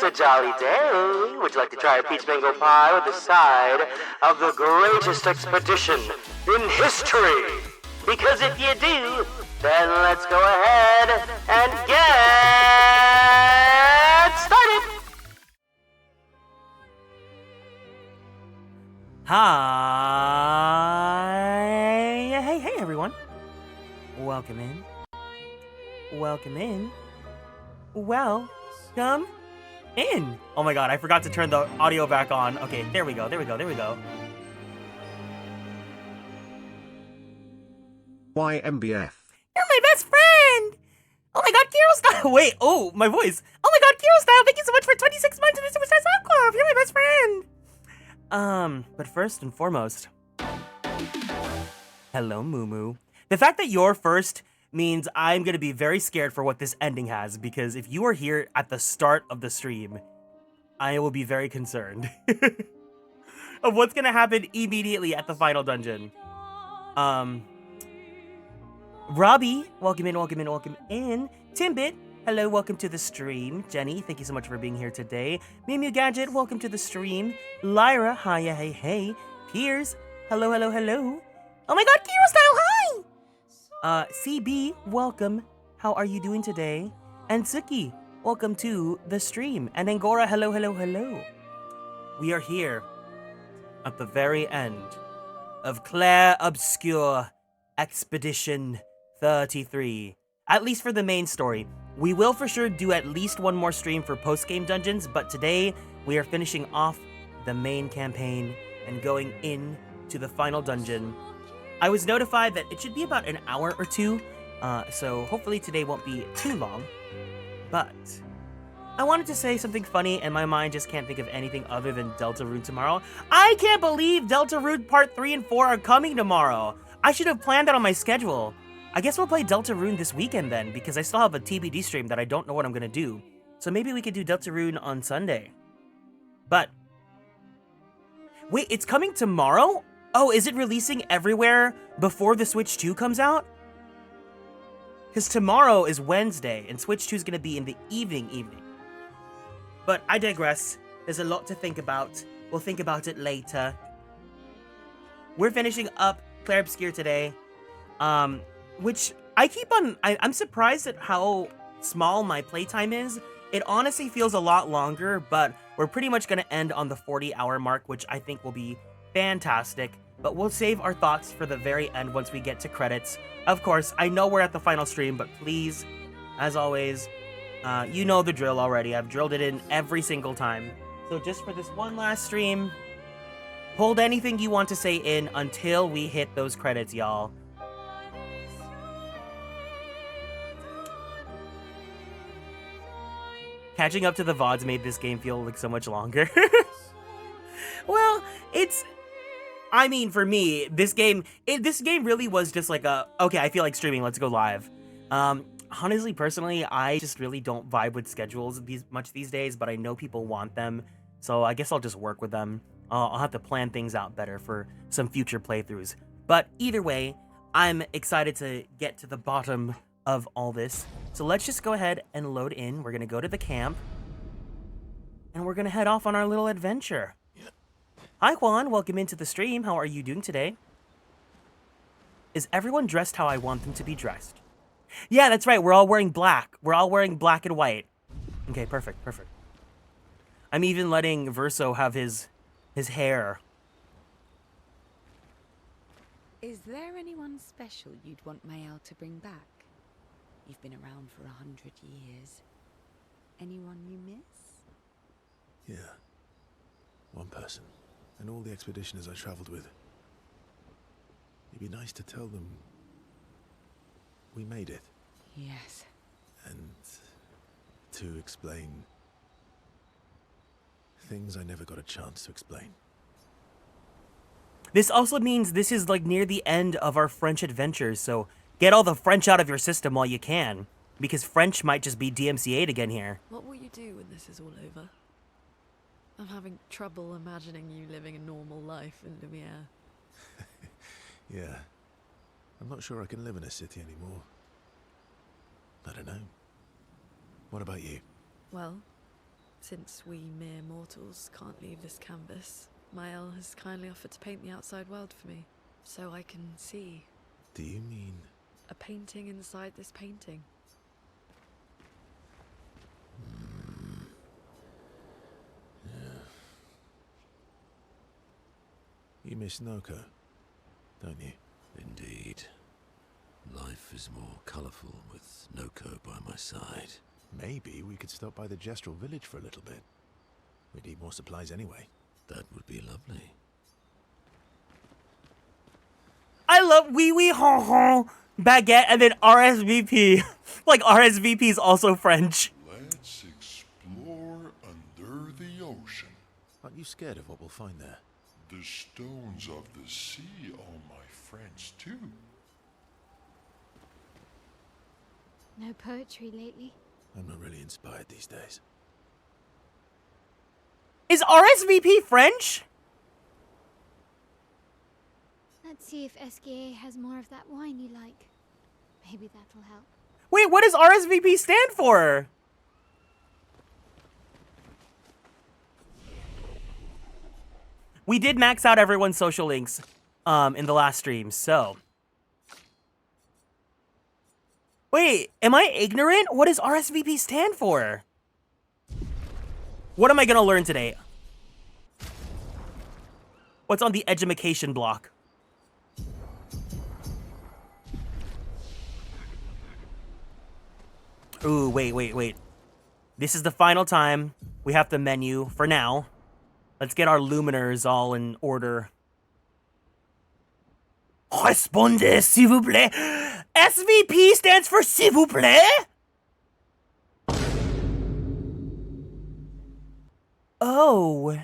A jolly day. Would you like to try a peach mango pie with a side of the greatest expedition in history? Because if you do, then let's go ahead and get started. Hi. Hey, everyone. Welcome in. Welcome in. Welcome in. Oh my god, I forgot to turn the audio back on. Okay, there we go. Why MBF? You're my best friend! Oh my god, Kiro Style! Wait, oh, my voice. Oh my god, Kiro Style, thank you so much for 26 months in the Superstar Sound Club! You're my best friend! But first and foremost, hello, Moo. The fact that you're first means I'm gonna be very scared for what this ending has, because if you are here at the start of the stream, I will be very concerned of what's gonna happen immediately at the final dungeon. Robbie, welcome in. Timbit, hello, welcome to the stream. Jenny, thank you so much for being here today. Mew Gadget, welcome to the stream. Lyra, hi, hey. Piers, hello. Oh my god, Kiro Style, hi! CB, welcome. How are you doing today? And Suki, welcome to the stream. And Angora, hello. We are here at the very end of Clair, Obscur, Expedition 33. At least for the main story. We will for sure do at least one more stream for post-game dungeons, but today we are finishing off the main campaign and going in to the final dungeon. I was notified that it should be about an hour or two, so hopefully today won't be too long. But I wanted to say something funny, and my mind just can't think of anything other than Deltarune tomorrow. I can't believe Deltarune Part 3 and 4 are coming tomorrow. I should have planned that on my schedule. I guess we'll play Deltarune this weekend then, because I still have a TBD stream that I don't know what I'm going to do. So maybe we could do Deltarune on Sunday. But wait, it's coming tomorrow? Oh, is it releasing everywhere before the Switch 2 comes out? Because tomorrow is Wednesday, and Switch 2 is going to be in the evening. But I digress. There's a lot to think about. We'll think about it later. We're finishing up Clair Obscur today. Which I keep on... I'm surprised at how small my playtime is. It honestly feels a lot longer, but we're pretty much going to end on the 40-hour mark, which I think will be fantastic. But we'll save our thoughts for the very end once we get to credits. Of course, I know we're at the final stream, but please, as always, you know the drill already. I've drilled it in every single time. So just for this one last stream, hold anything you want to say in until we hit those credits, y'all. Catching up to the VODs made this game feel like so much longer. Well, I mean, for me, this game really was just like okay, I feel like streaming, let's go live. Honestly, personally, I just really don't vibe with schedules much these days, but I know people want them, so I guess I'll just work with them. I'll have to plan things out better for some future playthroughs. But either way, I'm excited to get to the bottom of all this. So let's just go ahead and load in. We're gonna go to the camp, and we're gonna head off on our little adventure. Hi Juan, welcome into the stream. How are you doing today? Is everyone dressed how I want them to be dressed? Yeah, that's right. We're all wearing black. We're all wearing black and white. Okay, perfect. I'm even letting Verso have his hair. Is there anyone special you'd want Mayal to bring back? You've been around for 100 years. Anyone you miss? Yeah. One person. And all the expeditioners I traveled with. It'd be nice to tell them we made it. Yes. And to explain things I never got a chance to explain. This also means this is like near the end of our French adventures, so get all the French out of your system while you can, because French might just be DMCA'd again here. What will you do when this is all over? I'm having trouble imagining you living a normal life in Lumiere. Yeah. I'm not sure I can live in a city anymore. I don't know. What about you? Well, since we mere mortals can't leave this canvas, Mael has kindly offered to paint the outside world for me, so I can see. Do you mean... a painting inside this painting? Yeah. You miss Noko, don't you? Indeed. Life is more colourful with Noko by my side. Maybe we could stop by the Gestural village for a little bit. We need more supplies anyway. That would be lovely. I love wee wee hon hon baguette and then RSVP. Like RSVP is also French. Let's explore under the ocean. Aren't you scared of what we'll find there? The stones of the sea are my friends too. No poetry lately. I'm not really inspired these days. Is RSVP French? Let's see if SKA has more of that wine you like. Maybe that'll help. Wait, what does RSVP stand for? We did max out everyone's social links in the last stream, so. Wait, am I ignorant? What does RSVP stand for? What am I gonna learn today? What's on the edumacation block? Ooh, wait. This is the final time we have the menu for now. Let's get our luminars all in order. Respondez, s'il vous plaît. SVP stands for s'il vous plaît. Oh.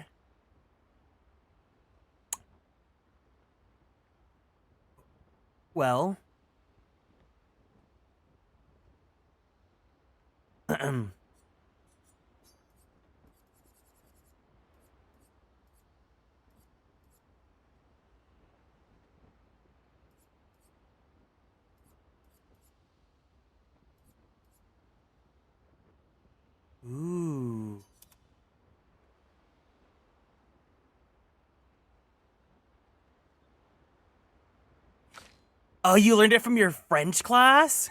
Well. Ooh. Oh, you learned it from your French class?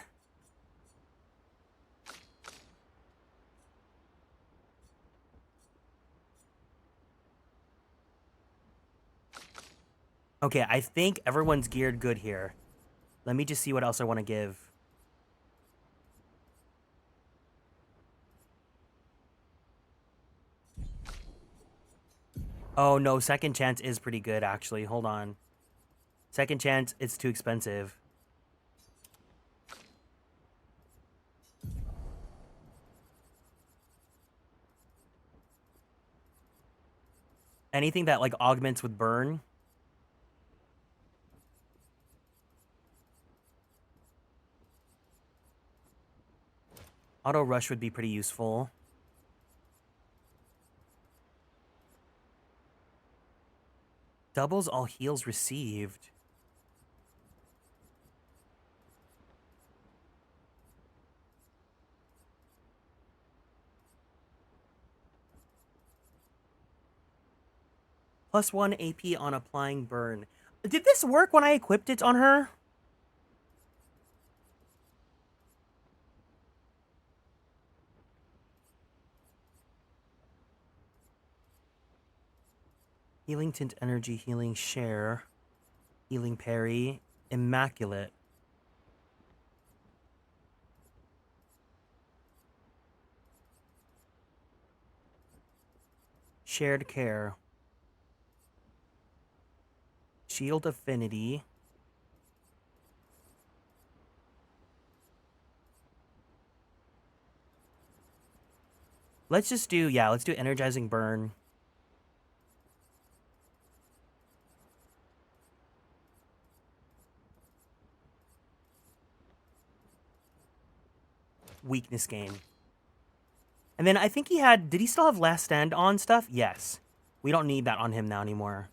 Okay, I think everyone's geared good here. Let me just see what else I want to give. Oh, no, second chance is pretty good, actually. Hold on. Second chance, it's too expensive. Anything that, like, augments with burn. Auto rush would be pretty useful. Doubles all heals received. +1 AP on applying burn. Did this work when I equipped it on her? Healing tint energy, healing share, healing parry, immaculate. Shared care. Shield affinity. Let's just do, yeah, let's do energizing burn. Weakness gain. And then I think he had, did he still have last stand on stuff? Yes. We don't need that on him now anymore.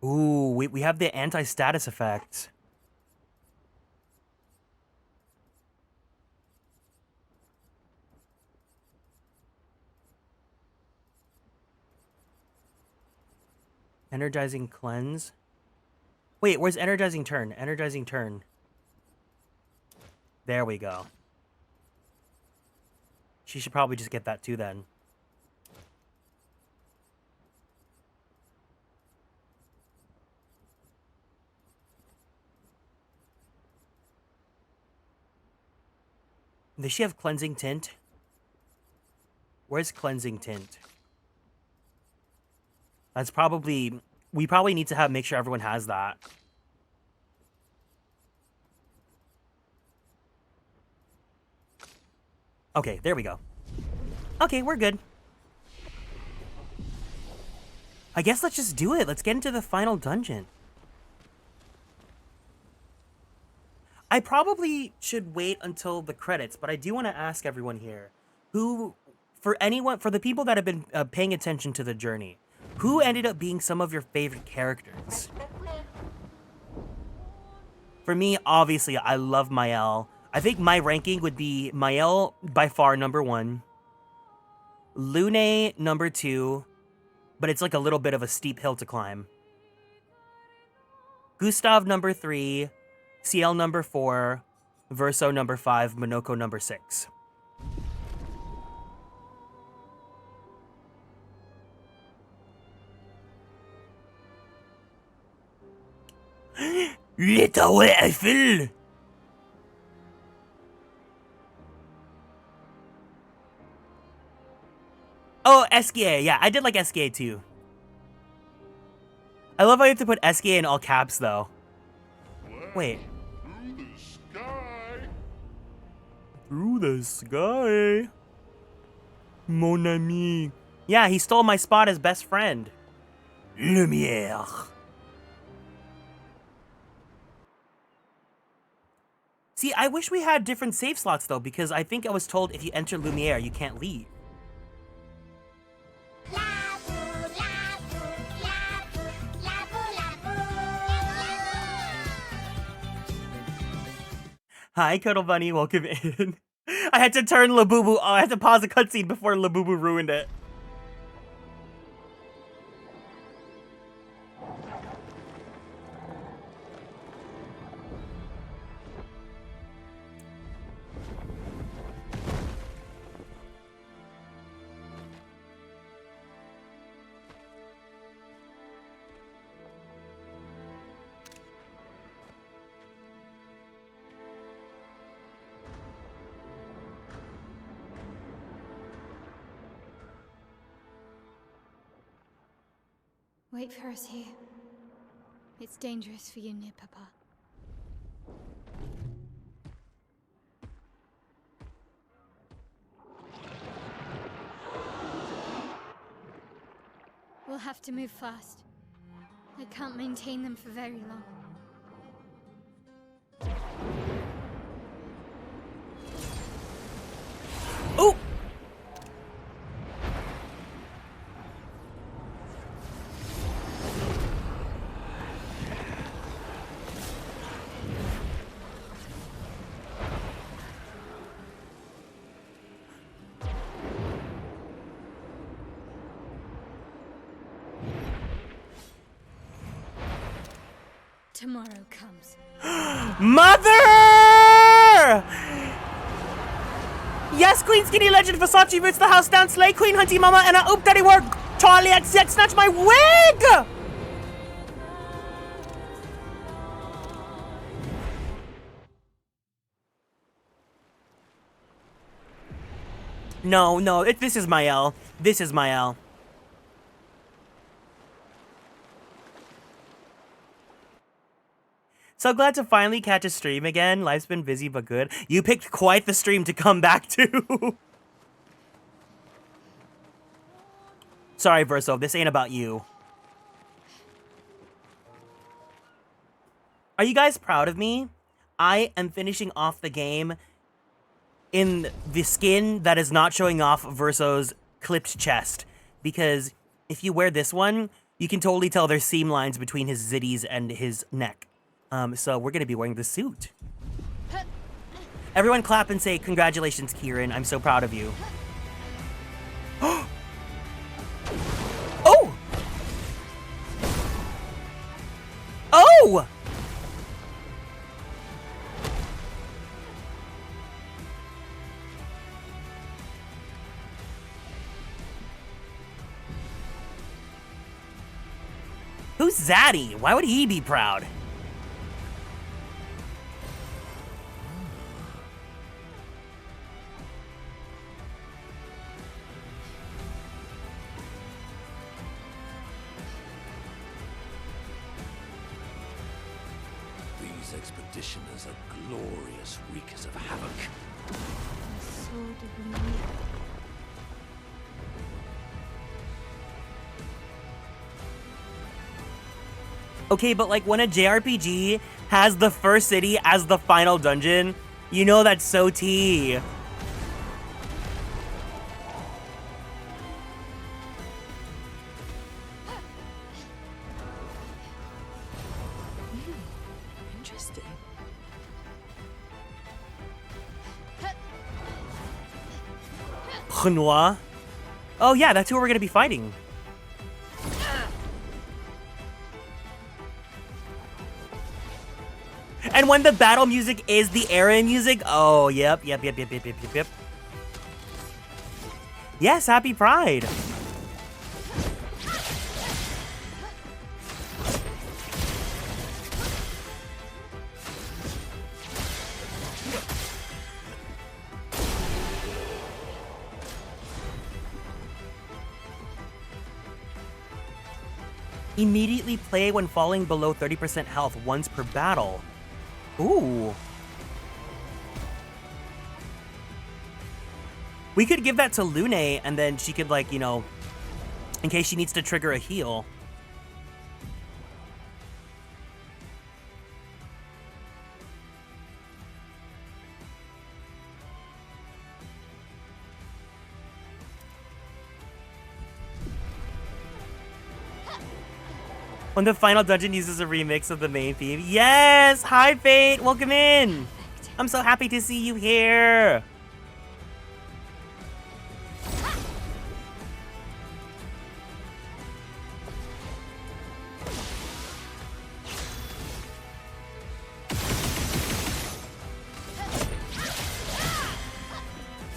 Ooh, we have the anti-status effect. Energizing cleanse. Wait, where's energizing turn? Energizing turn. There we go. She should probably just get that too then. Does she have cleansing tint? Where's cleansing tint? That's probably, we probably need to have, make sure everyone has that. Okay, there we go. Okay, we're good. I guess let's just do it. Let's get into the final dungeon. I probably should wait until the credits, but I do want to ask everyone here, who, for the people that have been paying attention to the journey, who ended up being some of your favorite characters? For me, obviously, I love Mael. I think my ranking would be Mael by far #1, Lune #2, but it's like a little bit of a steep hill to climb. Gustav #3, CL #4, Verso number 5, Monoko number 6. L'état Eiffel! Oh, SKA. Yeah, I did like SKA too. I love how you have to put SKA in all caps, though. Wait. Through the sky. Through the sky. Mon ami. Yeah, he stole my spot as best friend. Lumière. See, I wish we had different save slots, though, because I think I was told if you enter Lumière, you can't leave. Hi, Cuddle Bunny. Welcome in. I had to turn Labubu. Oh, I had to pause the cutscene before Labubu ruined it. Wait for us here. It's dangerous for you near Papa. We'll have to move fast. I can't maintain them for very long. Oh! Tomorrow comes. Mother! Yes, Queen Skinny Legend, Versace Roots, the house down, Slay Queen Hunty Mama, and I oop daddy work, Charlie XX, snatch my wig! No, this is my L. This is my L. So glad to finally catch a stream again. Life's been busy but good. You picked quite the stream to come back to. Sorry, Verso, this ain't about you. Are you guys proud of me? I am finishing off the game in the skin that is not showing off Verso's clipped chest. Because if you wear this one, you can totally tell there's seam lines between his zitties and his neck. So we're gonna be wearing the suit. Everyone clap and say, congratulations, Kieran. I'm so proud of you. Oh! Oh! Who's Zaddy? Why would he be proud? These expeditioners are glorious wreakers of havoc. So did we. Okay, but like when a JRPG has the first city as the final dungeon, you know that's so tea. Interesting. Renoir. Oh yeah, that's who we're gonna be fighting. And when the battle music is the era music, oh, yep. Yes, happy Pride. Immediately play when falling below 30% health once per battle. Ooh. We could give that to Lune, and then she could, like, you know, in case she needs to trigger a heal. When the final dungeon uses a remix of the main theme. Yes! Hi, Fate! Welcome in! I'm so happy to see you here!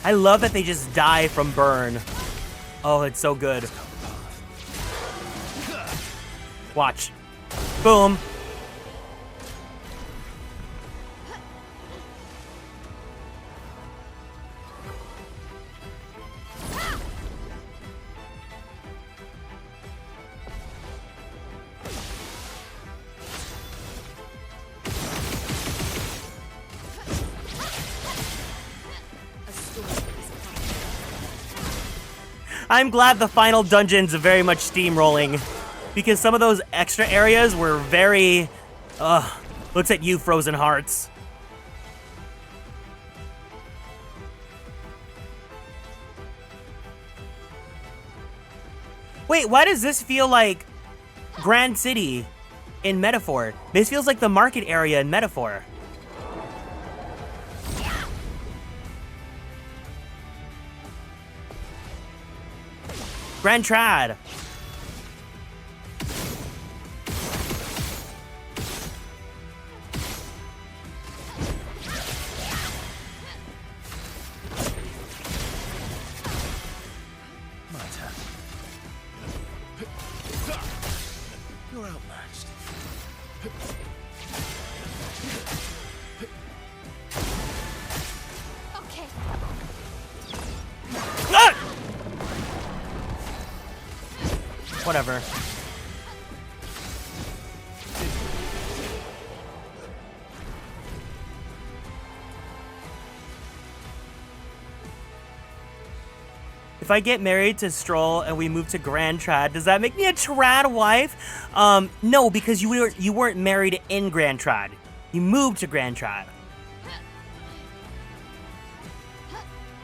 I love that they just die from burn. Oh, it's so good. Watch. Boom. I'm glad the final dungeon's very much steamrolling, because some of those extra areas were very, looks at you, Frozen Hearts. Wait, why does this feel like Grand City in Metaphor? This feels like the market area in Metaphor. Grand Trad. You're outmatched. Okay. Ah! Whatever. If I get married to Stroll and we move to Grand Trad, does that make me a trad wife? No, because you weren't married in Grand Trad. You moved to Grand Trad.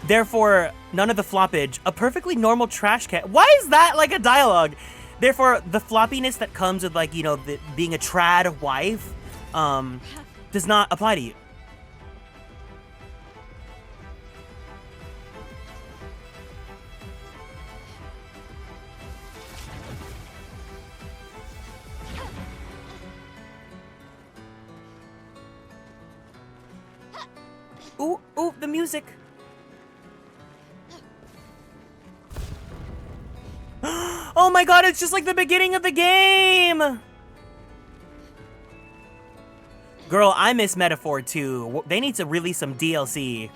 Therefore, none of the floppage. A perfectly normal trash can. Why is that like a dialogue? Therefore, the floppiness that comes with, like, you know, being a trad wife, does not apply to you. Ooh, ooh, the music. Oh my god, it's just like the beginning of the game! Girl, I miss Metaphor too. They need to release some DLC.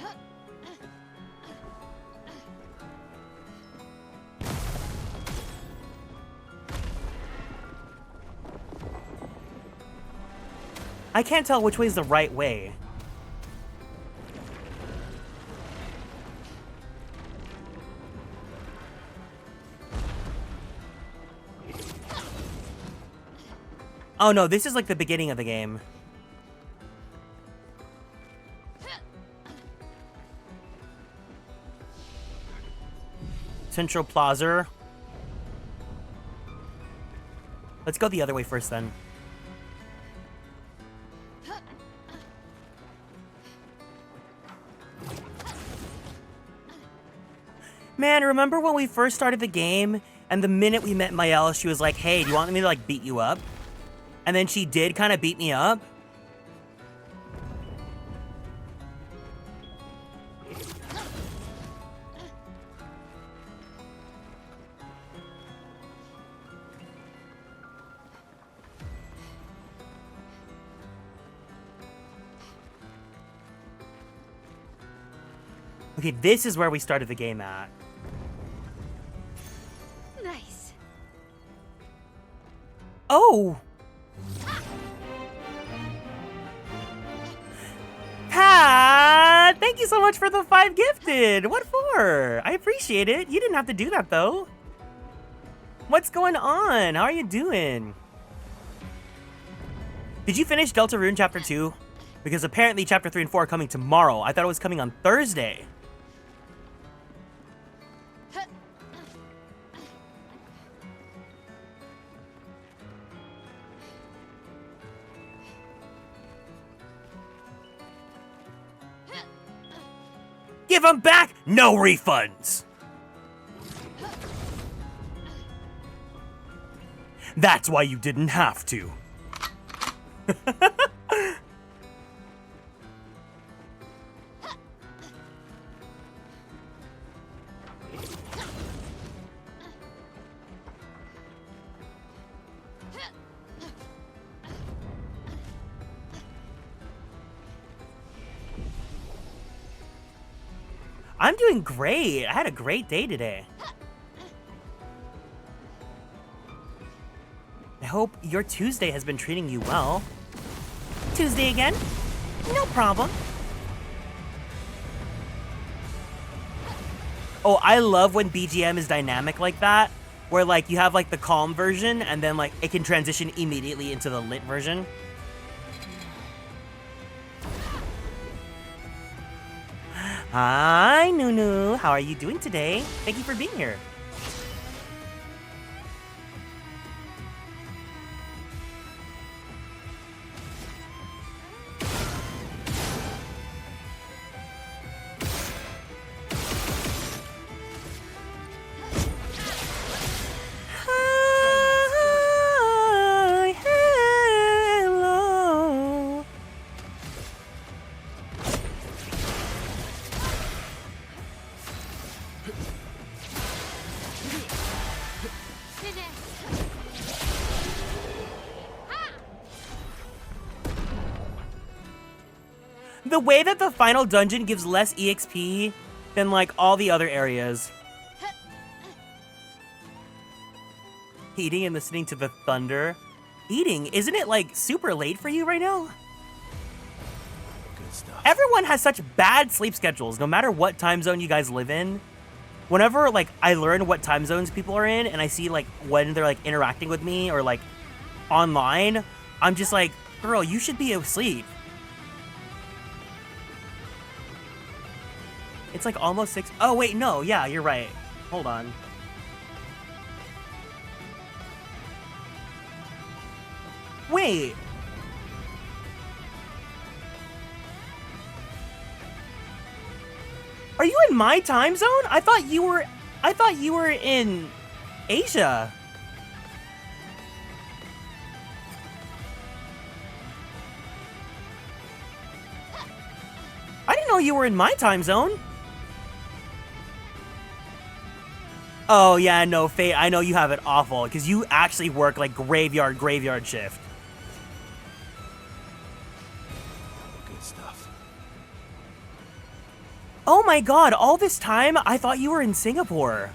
I can't tell which way is the right way. Oh no, this is like the beginning of the game. Central Plaza. Let's go the other way first then. Man, remember when we first started the game and the minute we met Mael, she was like, hey, do you want me to like beat you up? And then she did kind of beat me up. Okay, this is where we started the game at. Nice. Oh! Pat! Thank you so much for the 5 gifted! What for? I appreciate it. You didn't have to do that, though. What's going on? How are you doing? Did you finish Deltarune Chapter 2? Because apparently Chapter 3 and 4 are coming tomorrow. I thought it was coming on Thursday. Give them back! No refunds! That's why you didn't have to. I'm doing great. I had a great day today. I hope your Tuesday has been treating you well. Tuesday again? No problem. Oh, I love when BGM is dynamic like that, where like you have like the calm version and then like it can transition immediately into the lit version. Hi, Nunu. How are you doing today? Thank you for being here. Hi, hello. The way that the final dungeon gives less EXP than like all the other areas. Eating and listening to the thunder. Eating, isn't it like super late for you right now? Good stuff. Everyone has such bad sleep schedules, no matter what time zone you guys live in. Whenever like I learn what time zones people are in and I see like when they're like interacting with me or like online, I'm just like, girl, you should be asleep. It's like almost 6. Oh, wait, no. Yeah, you're right. Hold on. Wait. Are you in my time zone? I thought you were in Asia. I didn't know you were in my time zone. Oh, yeah, no, Faye, I know you have it awful, because you actually work, like, graveyard shift. Good stuff. Oh my god, all this time, I thought you were in Singapore.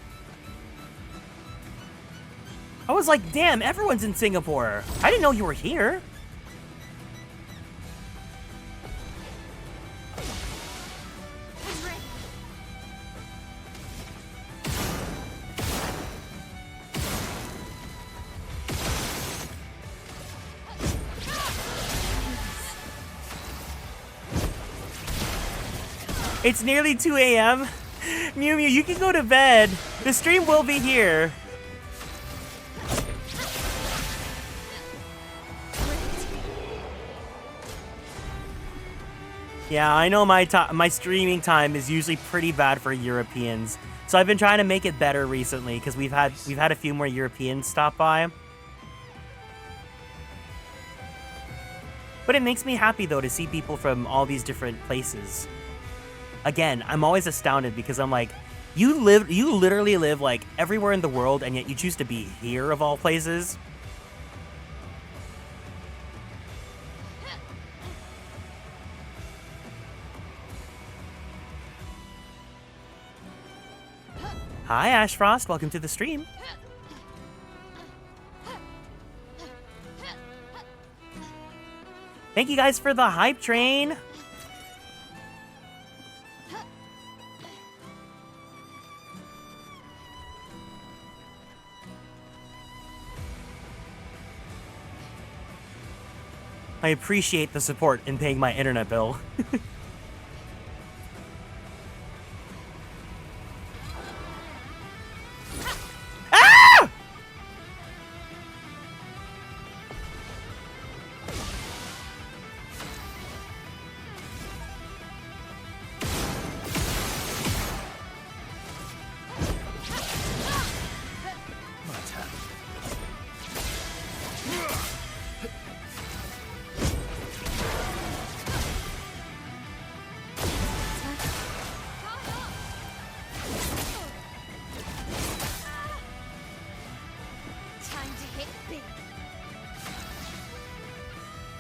I was like, damn, everyone's in Singapore. I didn't know you were here. It's nearly 2 a.m. Mew Mew, you can go to bed. The stream will be here. Yeah, I know my streaming time is usually pretty bad for Europeans. So I've been trying to make it better recently because we've had a few more Europeans stop by. But it makes me happy though to see people from all these different places. Again, I'm always astounded because I'm like, you literally live like everywhere in the world and yet you choose to be here of all places. Hi, Ashfrost. Welcome to the stream. Thank you guys for the hype train. I appreciate the support in paying my internet bill. Ah! Time to hit big.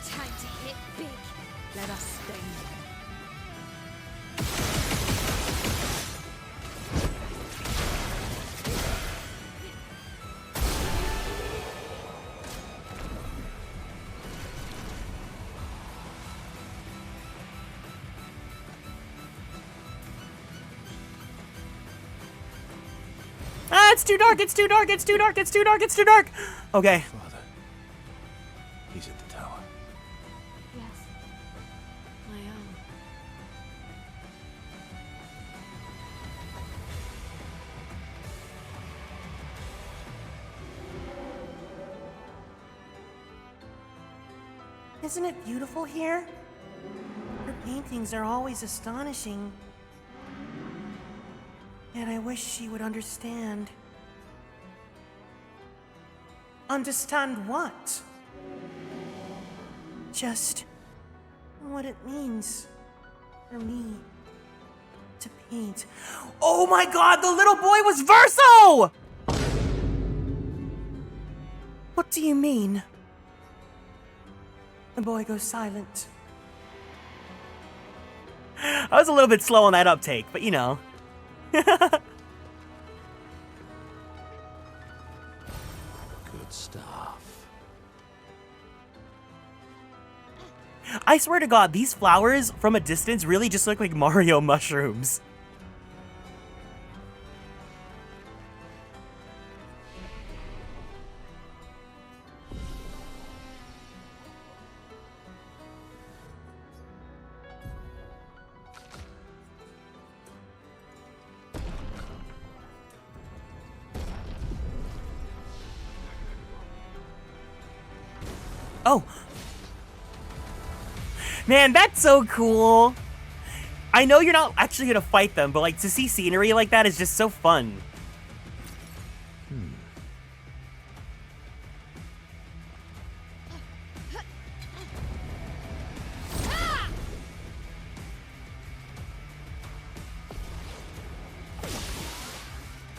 Time to hit big. Let us sting. Ah, it's too dark, it's too dark, it's too dark, it's too dark, it's too dark. Okay. Father. He's at the tower. Yes. Mael. Isn't it beautiful here? Her paintings are always astonishing. And I wish she would understand. Understand what? Just what it means for me to paint. Oh my god, the little boy was Verso! What do you mean? The boy goes silent. I was a little bit slow on that uptake, but you know. Good stuff. I swear to God, these flowers from a distance really just look like Mario mushrooms. Oh. Man, that's so cool. I know you're not actually gonna fight them, but like to see scenery like that is just so fun.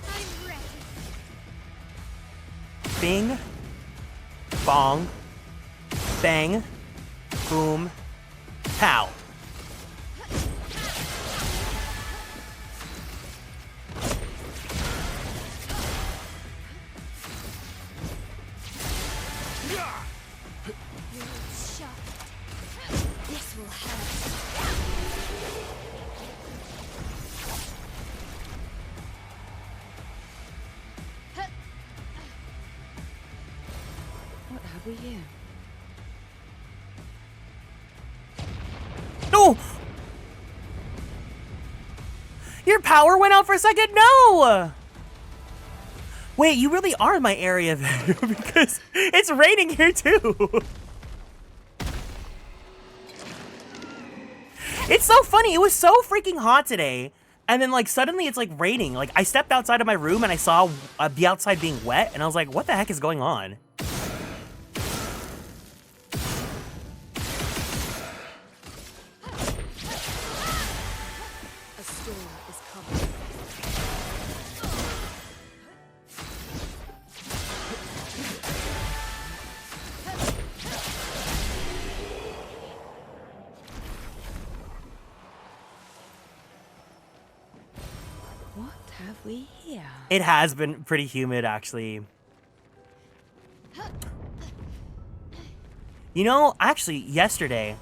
I'm ready. Bing. Bong. Bang. Boom. Pow. You're sharp. This will hurt. What have we here? No! Your power went out for a second? No! Wait, you really are in my area then, because it's raining here too. It's so funny. It was so freaking hot today. And then like suddenly it's like raining. Like I stepped outside of my room and I saw the outside being wet and I was like, what the heck is going on? A storm is coming. What have we here? It has been pretty humid, actually. You know, actually, yesterday,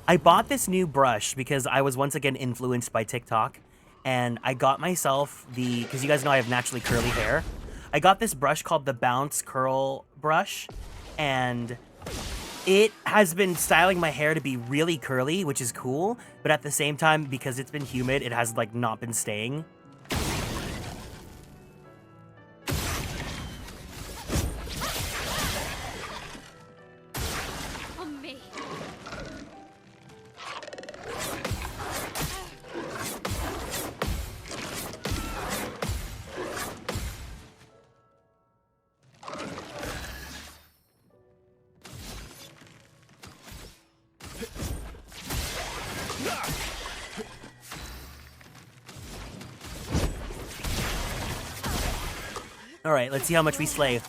I bought this new brush because I was once again influenced by TikTok. And I got myself because you guys know I have naturally curly hair. I got this brush called the Bounce Curl Brush. And it has been styling my hair to be really curly, which is cool. But at the same time, because it's been humid, it has like not been staying. On me. All right, let's see how much we slay.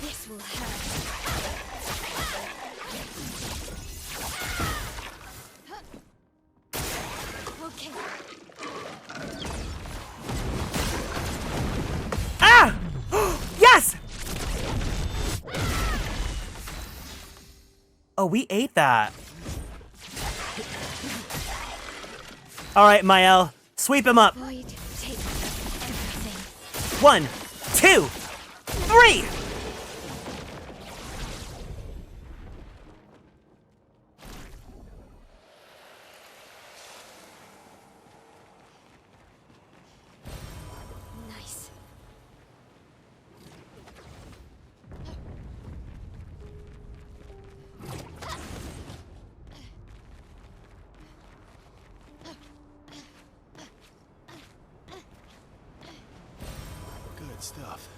This will hurt. Okay. Ah! Yes! Oh, we ate that. All right, Mael, sweep him up. Void, take everything. 1, 2, 3. Nice. Good stuff.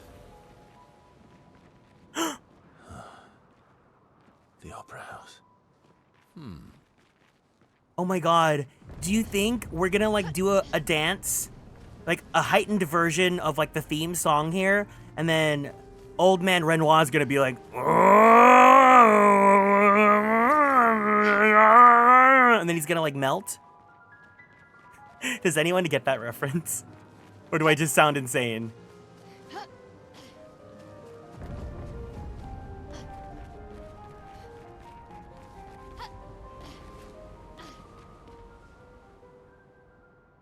The Opera House. Oh my god. Do you think we're gonna like do a dance? Like a heightened version of like the theme song here, and then old man Renoir is gonna be like, and then he's gonna like melt? Does anyone get that reference? Or do I just sound insane?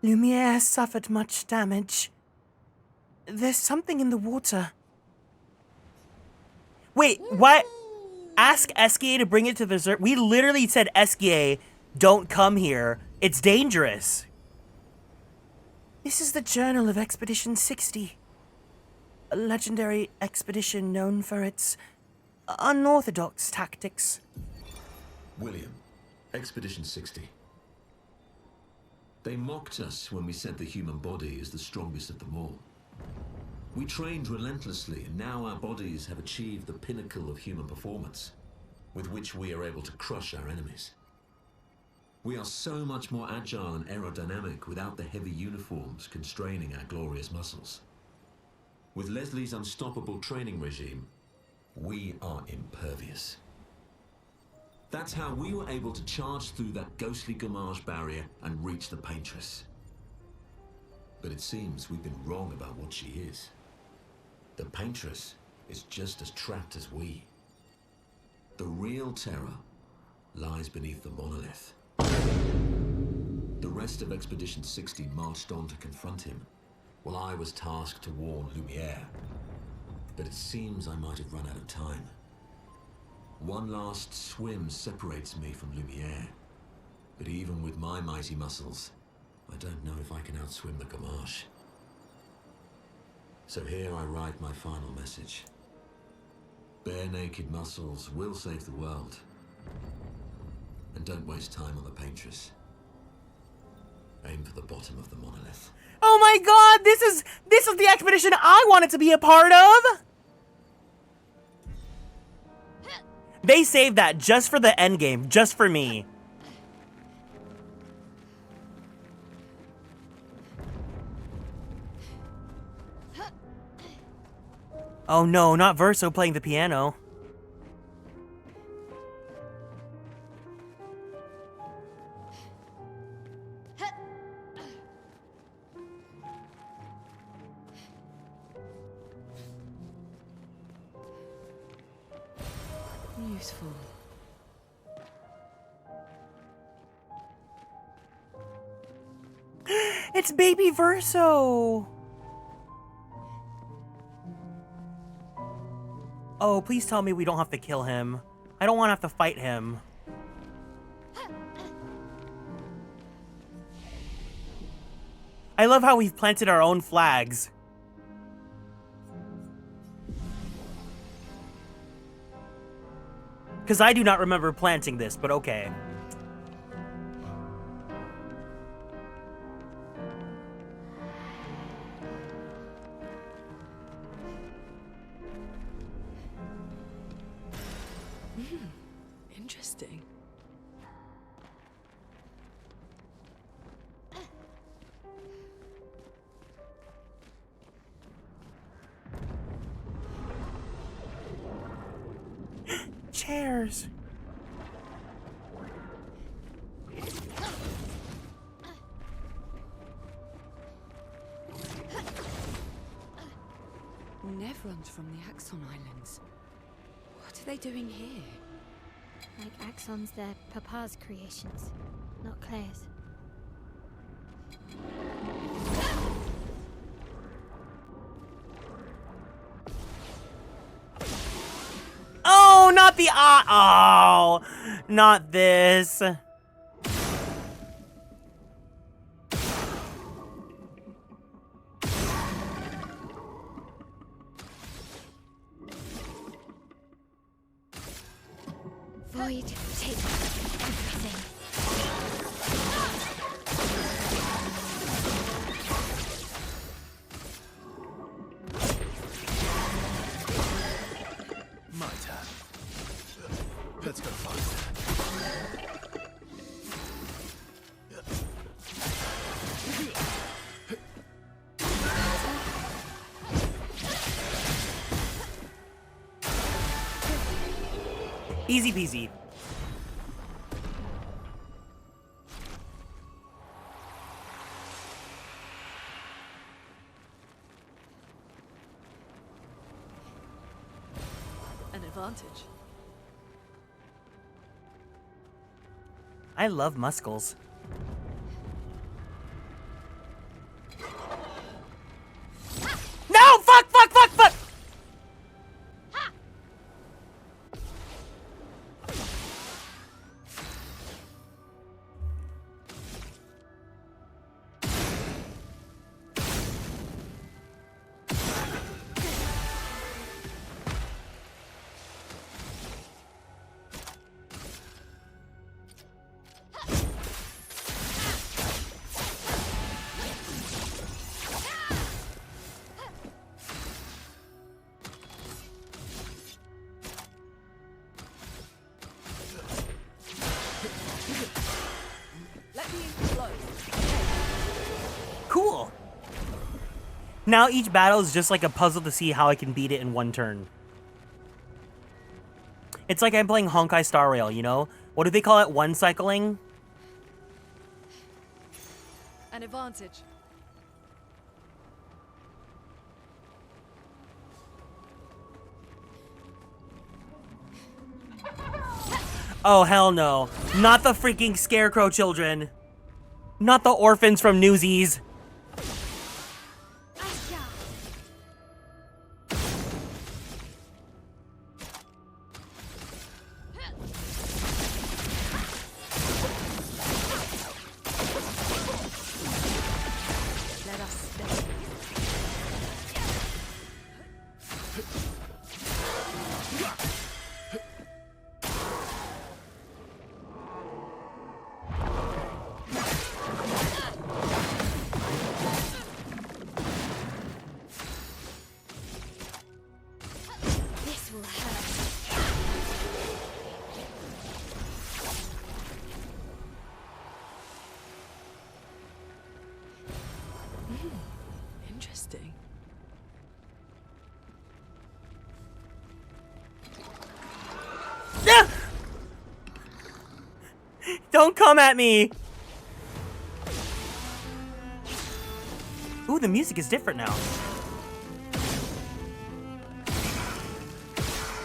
Lumiere suffered much damage. There's something in the water. Wait, what? Ask Esquier to bring it to the desert. We literally said, Esquier, don't come here. It's dangerous. This is the Journal of Expedition 60. A legendary expedition known for its unorthodox tactics. William, Expedition 60. They mocked us when we said the human body is the strongest of them all. We trained relentlessly, and now our bodies have achieved the pinnacle of human performance, with which we are able to crush our enemies. We are so much more agile and aerodynamic without the heavy uniforms constraining our glorious muscles. With Leslie's unstoppable training regime, we are impervious. That's how we were able to charge through that ghostly Gamage barrier and reach the Paintress. But it seems we've been wrong about what she is. The Paintress is just as trapped as we. The real terror lies beneath the monolith. The rest of Expedition 60 marched on to confront him, while I was tasked to warn Lumiere. But it seems I might have run out of time. One last swim separates me from Lumiere, but even with my mighty muscles, I don't know if I can outswim the Gamage. So here I write my final message. Bare naked muscles will save the world. And don't waste time on the Paintress. Aim for the bottom of the monolith. Oh my god, this is the expedition I wanted to be a part of! They saved that just for the endgame, just for me. Oh no, not Verso playing the piano. useful. It's baby Verso! Oh, please tell me we don't have to kill him. I don't want to have to fight him. I love how we've planted our own flags. Because I do not remember planting this, but okay. Interesting. Chairs. Neverons from the Axon Islands. What are they doing here? Like Axon's their papa's creations, not Claire's. Oh, not the oh, not this. Void, take everything. My turn. Let's go find Easy peasy. An advantage. I love muscles. No! Fuck! Fuck! Fuck! Fuck! Cool. Now each battle is just like a puzzle to see how I can beat it in one turn. It's like I'm playing Honkai Star Rail, you know? What do they call it? One cycling? An advantage. Oh, hell no. Not the freaking scarecrow children. Not the orphans from Newsies. Interesting. Yeah! Don't come at me! Ooh, the music is different now.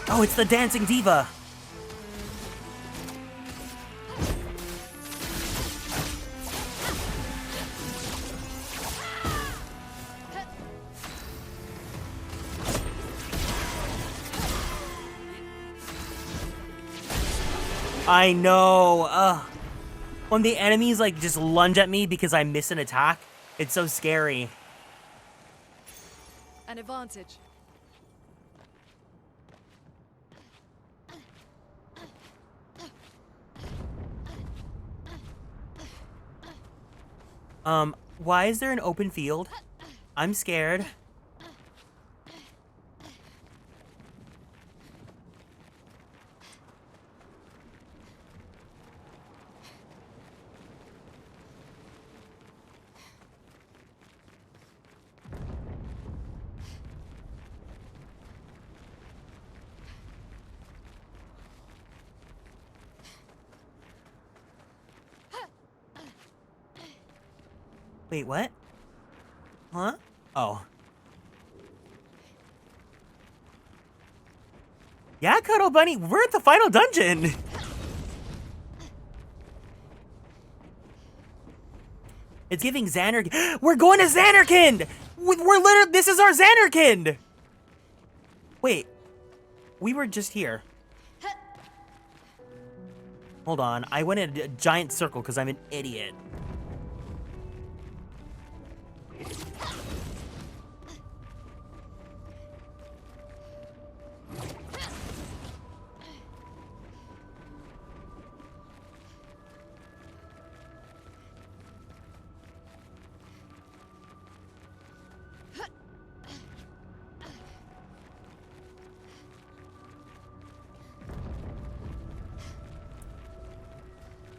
Oh, it's the dancing diva. I know. When the enemies like just lunge at me because I miss an attack, it's so scary. An advantage. Why is there an open field? I'm scared. Wait, what? Huh? Oh. Yeah, Cuddle Bunny, we're at the final dungeon. It's giving Xanark. We're going to Xanarkand! We're literally, this is our Xanarkand! Wait, we were just here. Hold on, I went in a giant circle because I'm an idiot.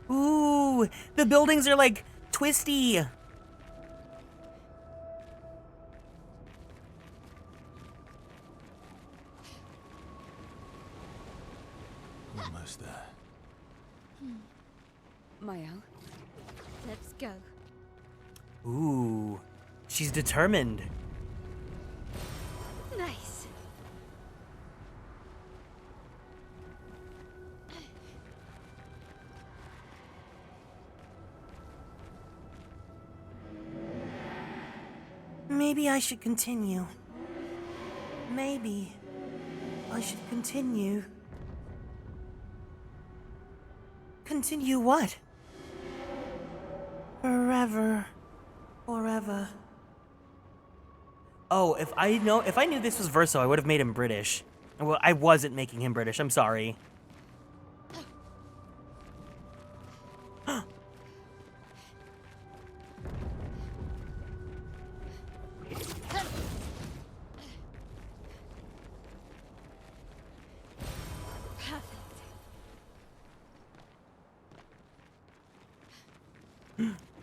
Ooh, the buildings are like twisty. Almost there. Mael, Let's go. Ooh, she's determined. Nice. Maybe I should continue. Maybe I should continue. Continue what? Forever. Forever. Oh, if I knew this was Verso, I would have made him British. Well, I wasn't making him British. I'm sorry.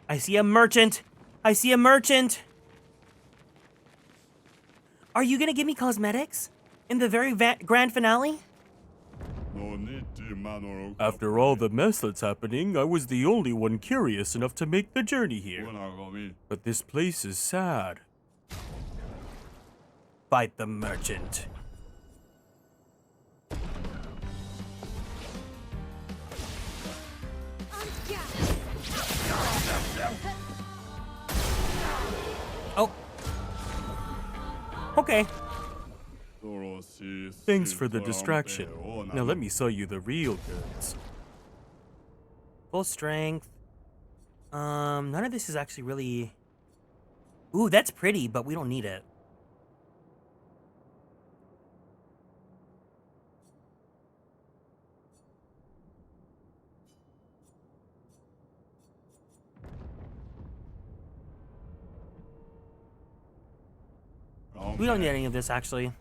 I see a merchant. I see a merchant. Are you gonna give me cosmetics in the very grand finale? After all the mess that's happening, I was the only one curious enough to make the journey here. But this place is sad. Fight the merchant. Oh. Okay. Thanks for the distraction. Now let me sell you the real goods. Full strength. None of this is actually really... Ooh, that's pretty, but we don't need it. We don't need any of this, actually.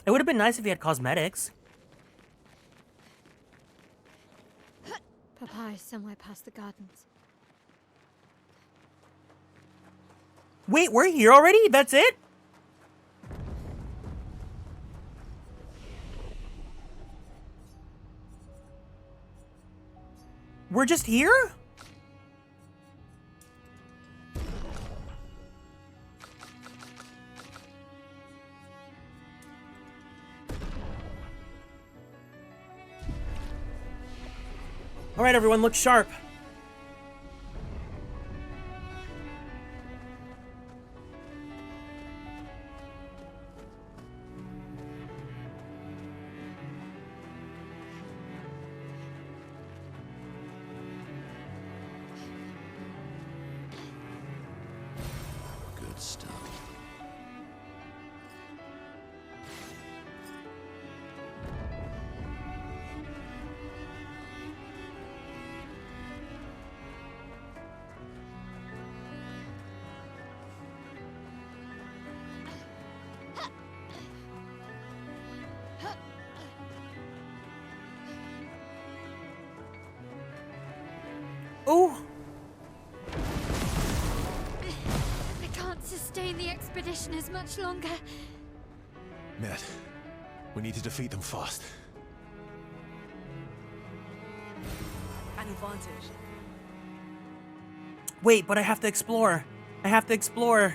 It would have been nice if he had cosmetics. Papa is somewhere past the gardens. Wait, we're here already? That's it? We're just here? All right, everyone, look sharp. Oh! I can't sustain the expedition as much longer. Ned, we need to defeat them fast. An advantage. Wait, but I have to explore. I have to explore.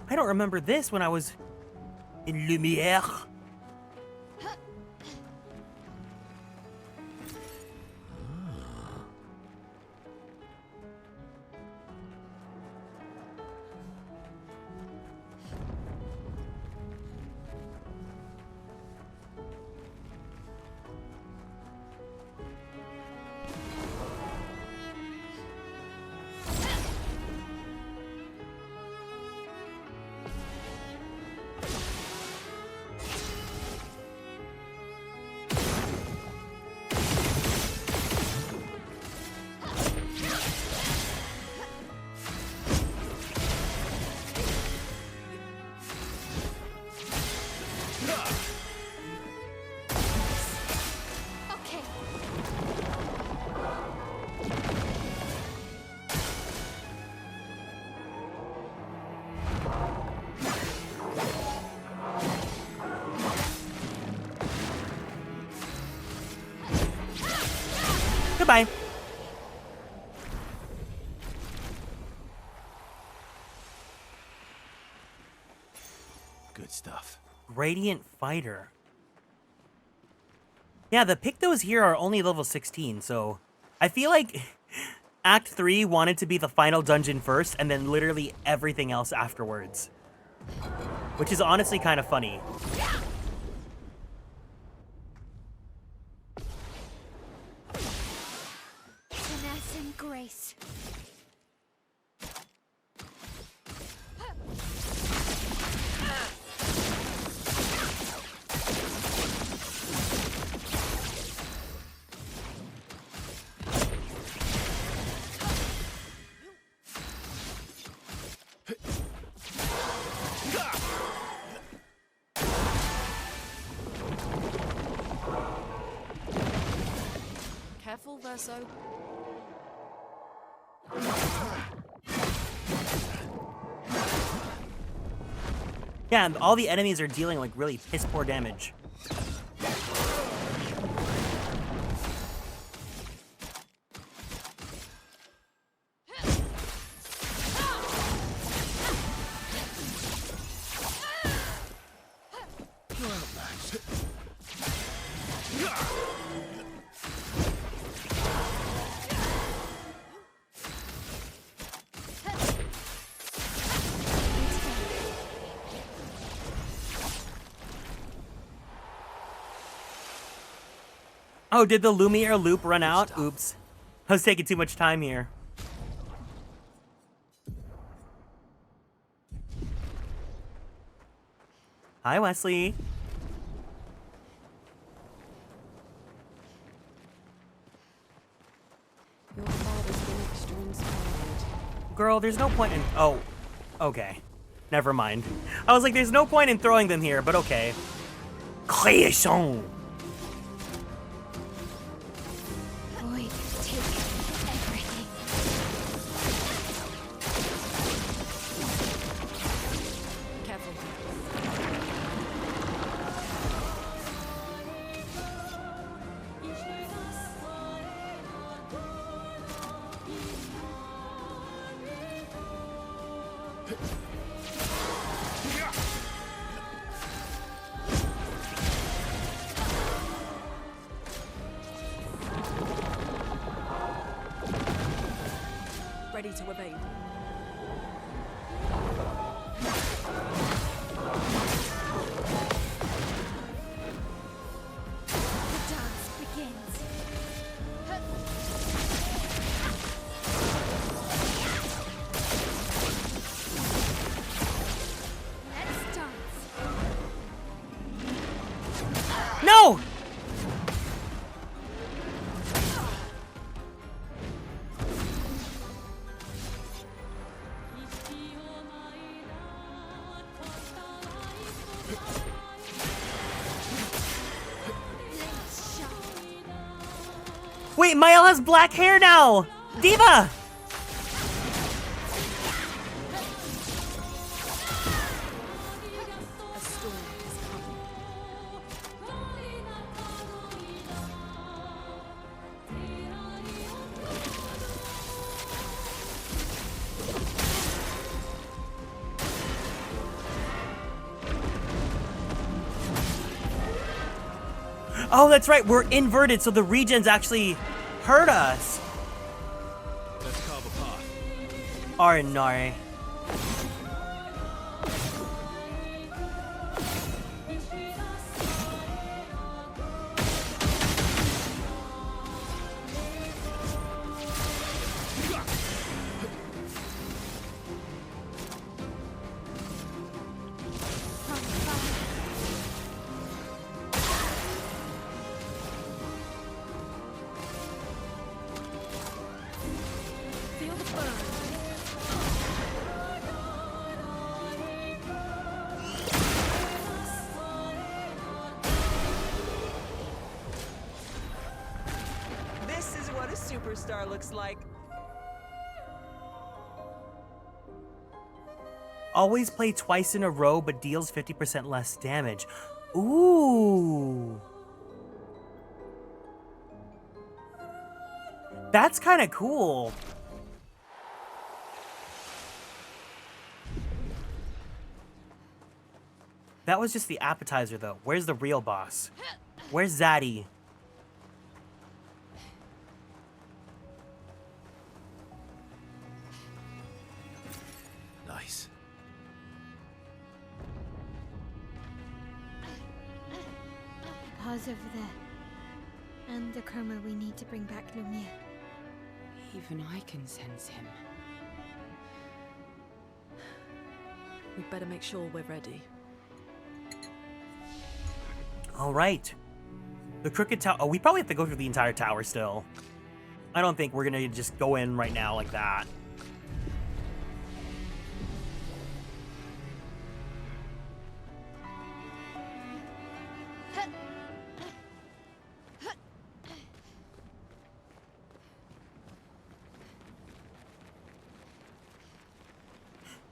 I don't remember this when I was in Lumiere. Okay. Goodbye. Good stuff. Radiant Fighter. Yeah, the Pictos here are only level 16, so I feel like Act 3 wanted to be the final dungeon first, and then literally everything else afterwards. Which is honestly kind of funny. Finesse and grace. Careful, Verso. Yeah, and all the enemies are dealing like really piss poor damage. Oh, did the Lumiere loop run out? Oops. I was taking too much time here. Hi, Wesley. Your father's been extra inspired. Girl, there's no point in... Oh, okay. Never mind. I was like, there's no point in throwing them here, but okay. Création. Void, take everything. Careful. Ready to evade. The dance begins. Let's dance. No! Wait, Mael has black hair now! Diva! A storm is coming. Oh, that's right, we're inverted, so the regens actually hurt us. Let's carve a path. Arnare. Feel the burn. This is what a superstar looks like. Always play twice in a row, but deals 50% less damage. Ooh. That's kind of cool. That was just the appetizer, though. Where's the real boss? Where's Zaddy? Nice. Pa's over there. And the chroma we need to bring back Lumia. Even I can sense him. We'd better make sure we're ready. All right. The crooked tower. Oh, we probably have to go through the entire tower still. I don't think we're gonna just go in right now like that.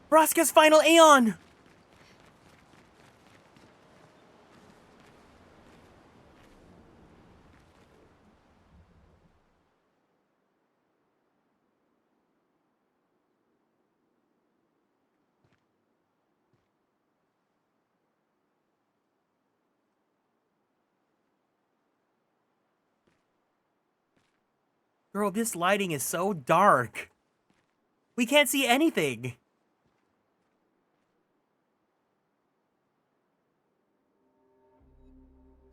Vraska's final Aeon! Girl, this lighting is so dark. We can't see anything.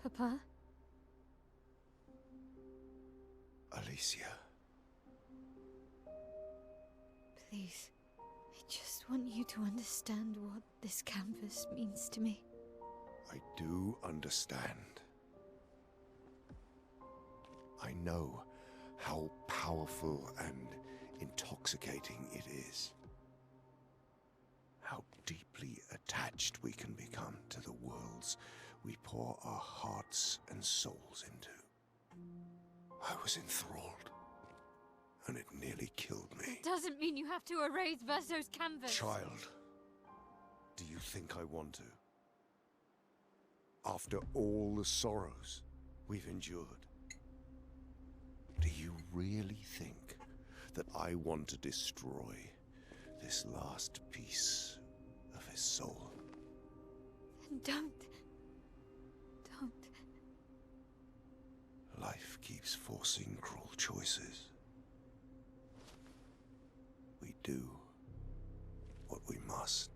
Papa? Alicia. Please. I just want you to understand what this canvas means to me. I do understand. I know how powerful and intoxicating it is. How deeply attached we can become to the worlds we pour our hearts and souls into. I was enthralled, and it nearly killed me. Doesn't mean you have to erase Verso's canvas. Child, do you think I want to? After all the sorrows we've endured, do you really think that I want to destroy this last piece of his soul? Don't. Life keeps forcing cruel choices. We do what we must.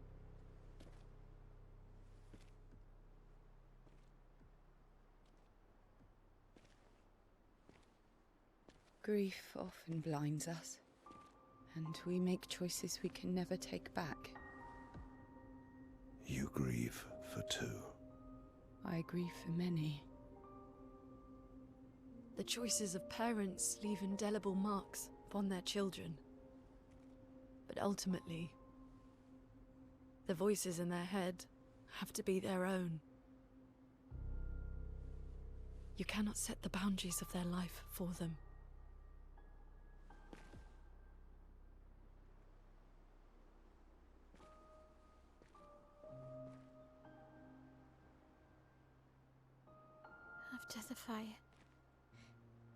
Grief often blinds us, and we make choices we can never take back. You grieve for two. I grieve for many. The choices of parents leave indelible marks upon their children. But ultimately, the voices in their head have to be their own. You cannot set the boundaries of their life for them. after the fire.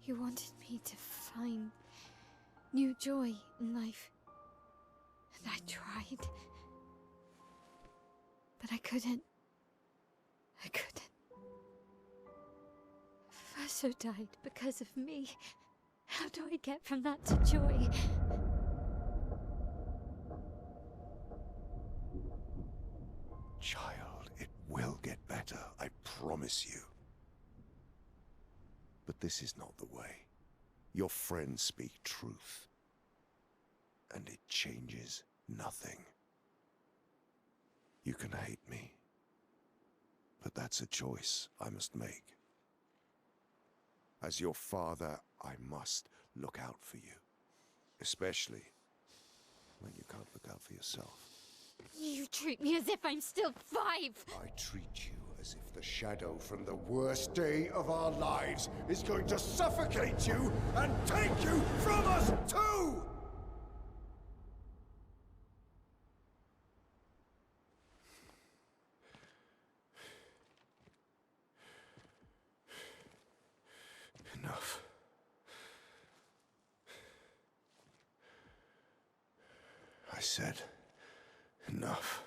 You wanted me to find new joy in life. And I tried. But I couldn't. Faso died because of me. How do I get from that to joy? Child, it will get better, I promise you. But this is not the way. Your friends speak truth. And it changes nothing. You can hate me. But that's a choice I must make. As your father, I must look out for you. Especially when you can't look out for yourself. You treat me as if I'm still 5! I treat you as if the shadow from the worst day of our lives is going to suffocate you and take you from us too! Enough. I said enough.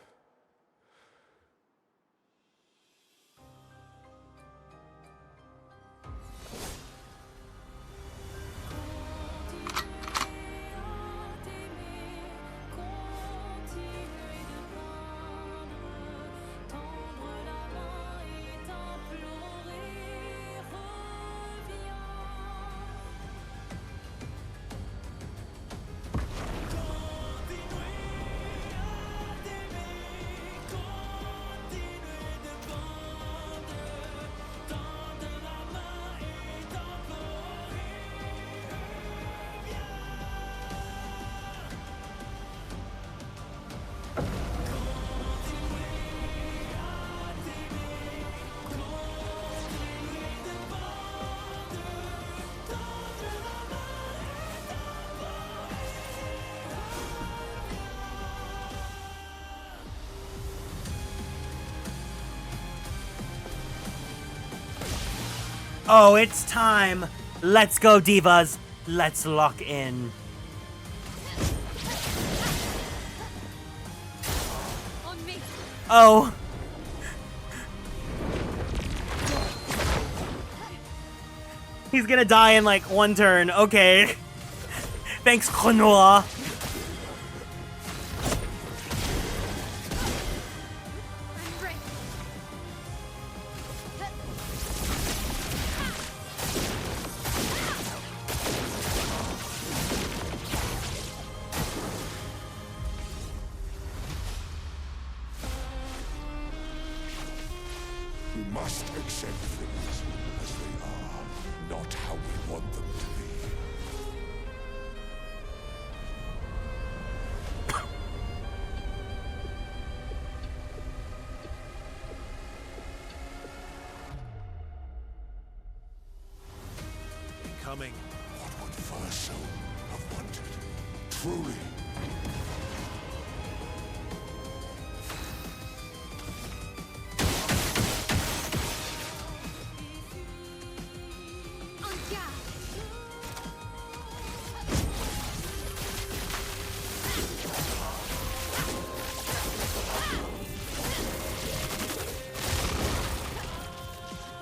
Oh, it's time. Let's go, divas. Let's lock in. On me. Oh. He's gonna die in like one turn. Okay. Thanks, Konoha. We must accept things as they are, not how we want them to be. Coming. What would Verso have wanted? Truly.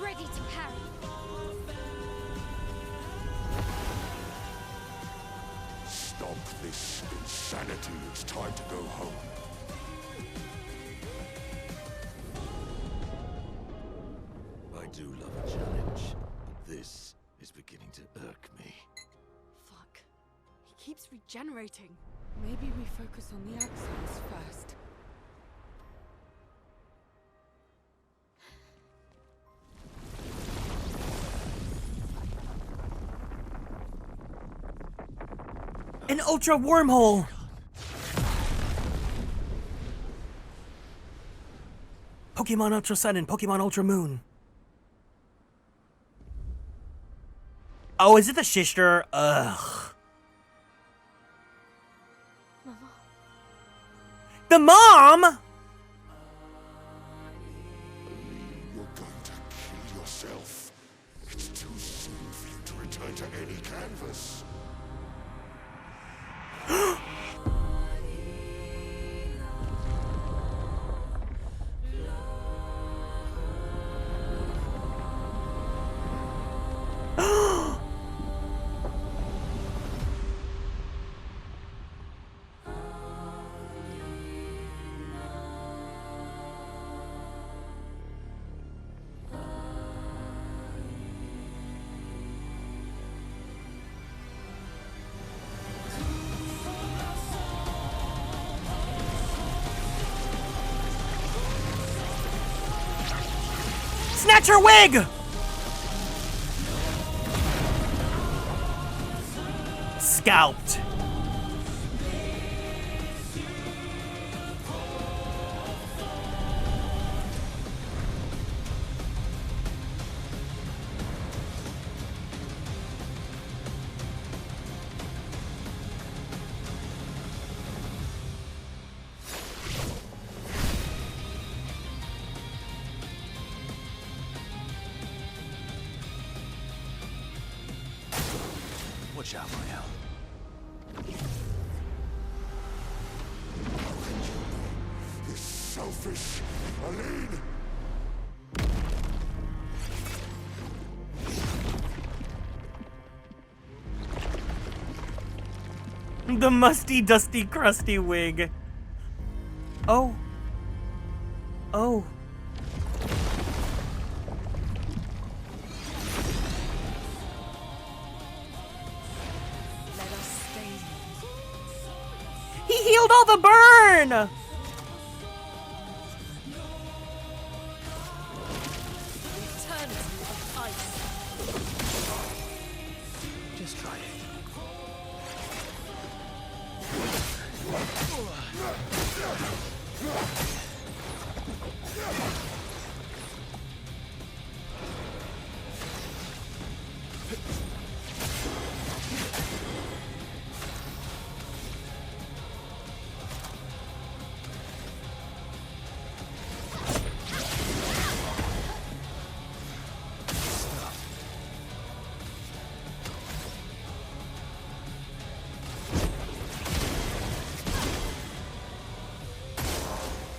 Ready to parry. Stop this insanity. It's time to go home. I do love a challenge, but this is beginning to irk me. Fuck. He keeps regenerating. Maybe we focus on the axons first. An ultra wormhole. Pokemon Ultra Sun and Pokemon Ultra Moon. Oh, is it the Shister? Ugh. Mama. The mom? You're going to kill yourself. assigned to any canvas. Snatch her wig! Scalped. Watch out, Mael. This selfish Aline! The musty, dusty, crusty wig. Oh. Oh. He healed all the burn! Just try it.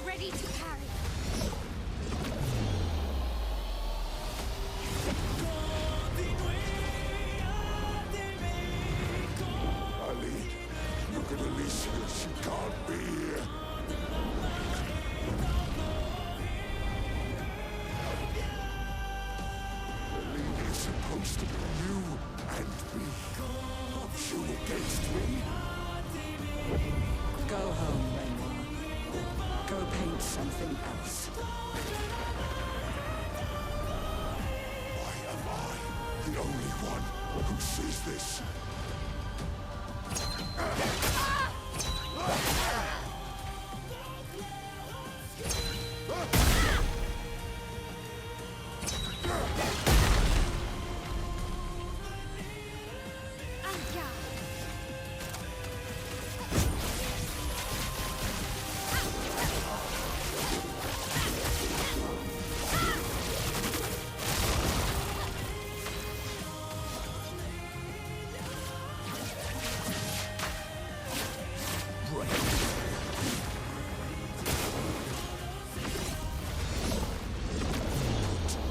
Ready to carry. Aline, look at Alicia. She can't be here. Aline is supposed to be you and me. Not you against me. Go home, Renoir. Go paint something else. Why am I the only one who sees this?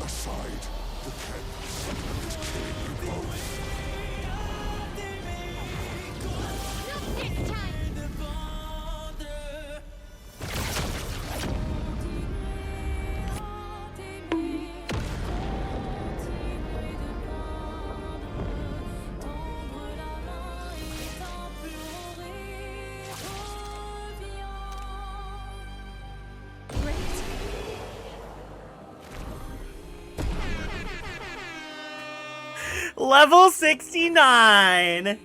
Aside the canvas is killing you both. Not this time! Level 69!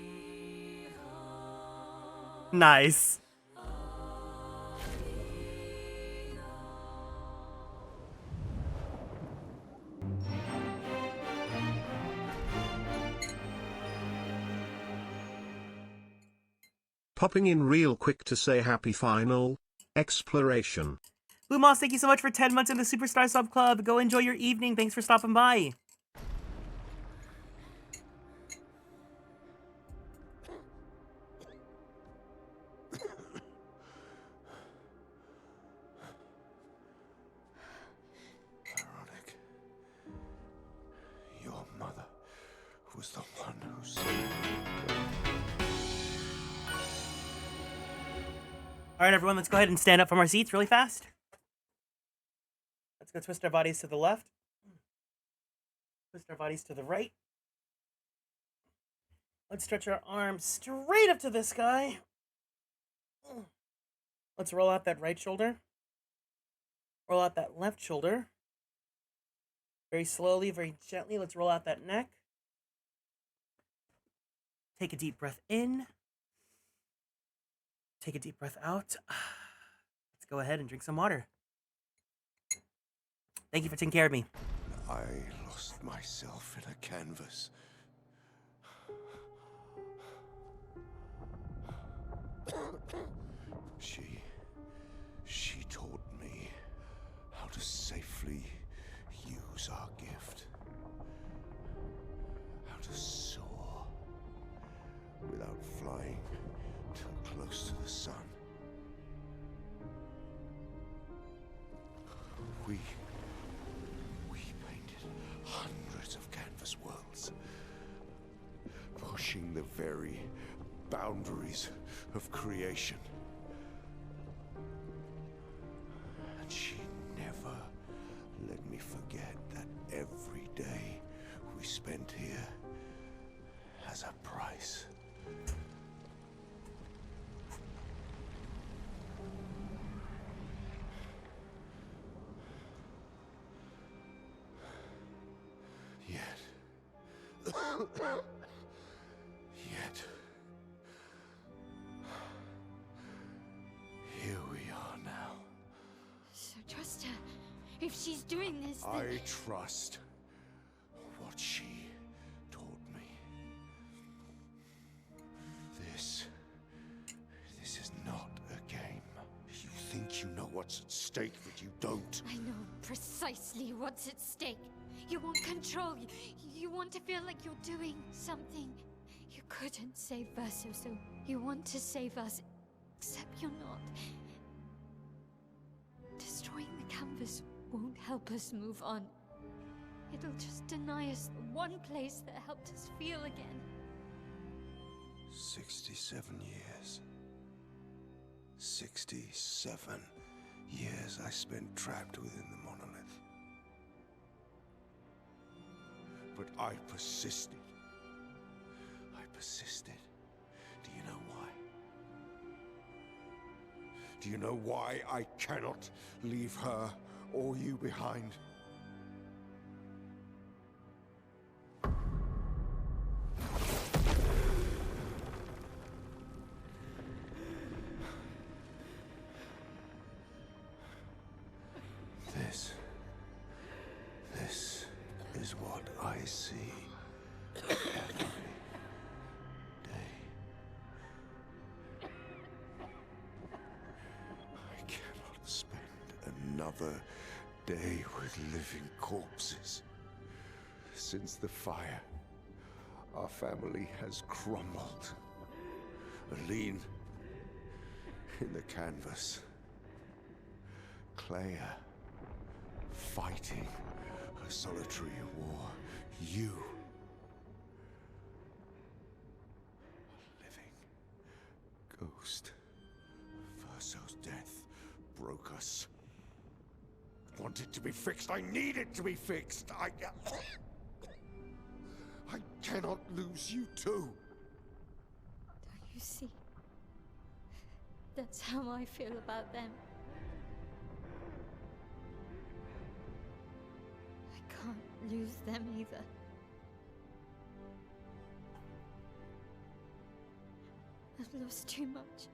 Nice. Popping in real quick to say happy final exploration. Blue Moss, thank you so much for 10 months in the Superstar Sub Club. Go enjoy your evening. Thanks for stopping by. Your mother was the one who saved me. All right, everyone, let's go ahead and stand up from our seats really fast. Let's go twist our bodies to the left. Twist our bodies to the right. Let's stretch our arms straight up to the sky. Let's roll out that right shoulder. Roll out that left shoulder. Very slowly, very gently, let's roll out that neck. Take a deep breath in. Take a deep breath out. Let's go ahead and drink some water. Thank you for taking care of me. I lost myself in a canvas. She taught me how to safely use our gift. How to soar without flying too close to the sun. We painted hundreds of canvas worlds, pushing the very boundaries of creation. And she never let me forget that every day we spent here has a price. Yet, here we are now. So trust her. If she's doing this, then... I trust what she taught me. This is not a game. You think you know what's at stake, but you don't. I know precisely what's at stake. You want control. You want to feel like you're doing something. You couldn't save Verso, so you want to save us. Except you're not. Destroying the canvas won't help us move on. It'll just deny us the one place that helped us feel again. 67 years. 67 years I spent trapped within the monolith. But I persisted. I persisted. Do you know why? Do you know why I cannot leave her or you behind? This is what I see every day. I cannot spend another day with living corpses. Since the fire, our family has crumbled. Aline in the canvas. Clair fighting a solitary war. You, a living ghost. Verso's death broke us. Wanted to be fixed. I need it to be fixed. I cannot lose you too. Don't you see? That's how I feel about them. I can't lose them either. I've lost too much.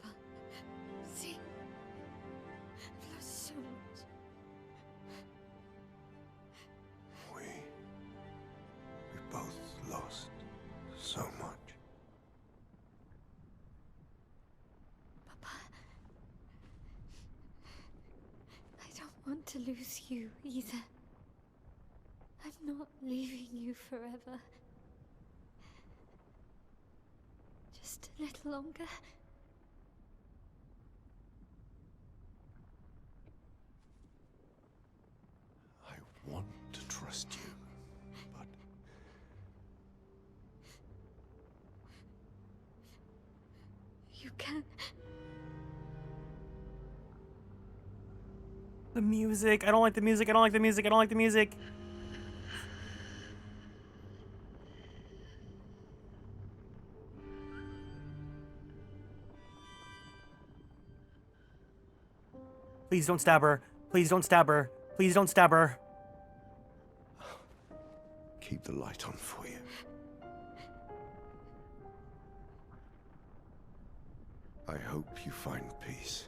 Papa, see? I've lost so much. We both lost so much. Papa, I don't want to lose you either. I'm not leaving you forever. Just a little longer. want to trust you, but You can't. The music. I don't like the music. I don't like the music. I don't like the music. Please don't stab her. Please don't stab her. Please don't stab her. keep the light on for you. I hope you find peace.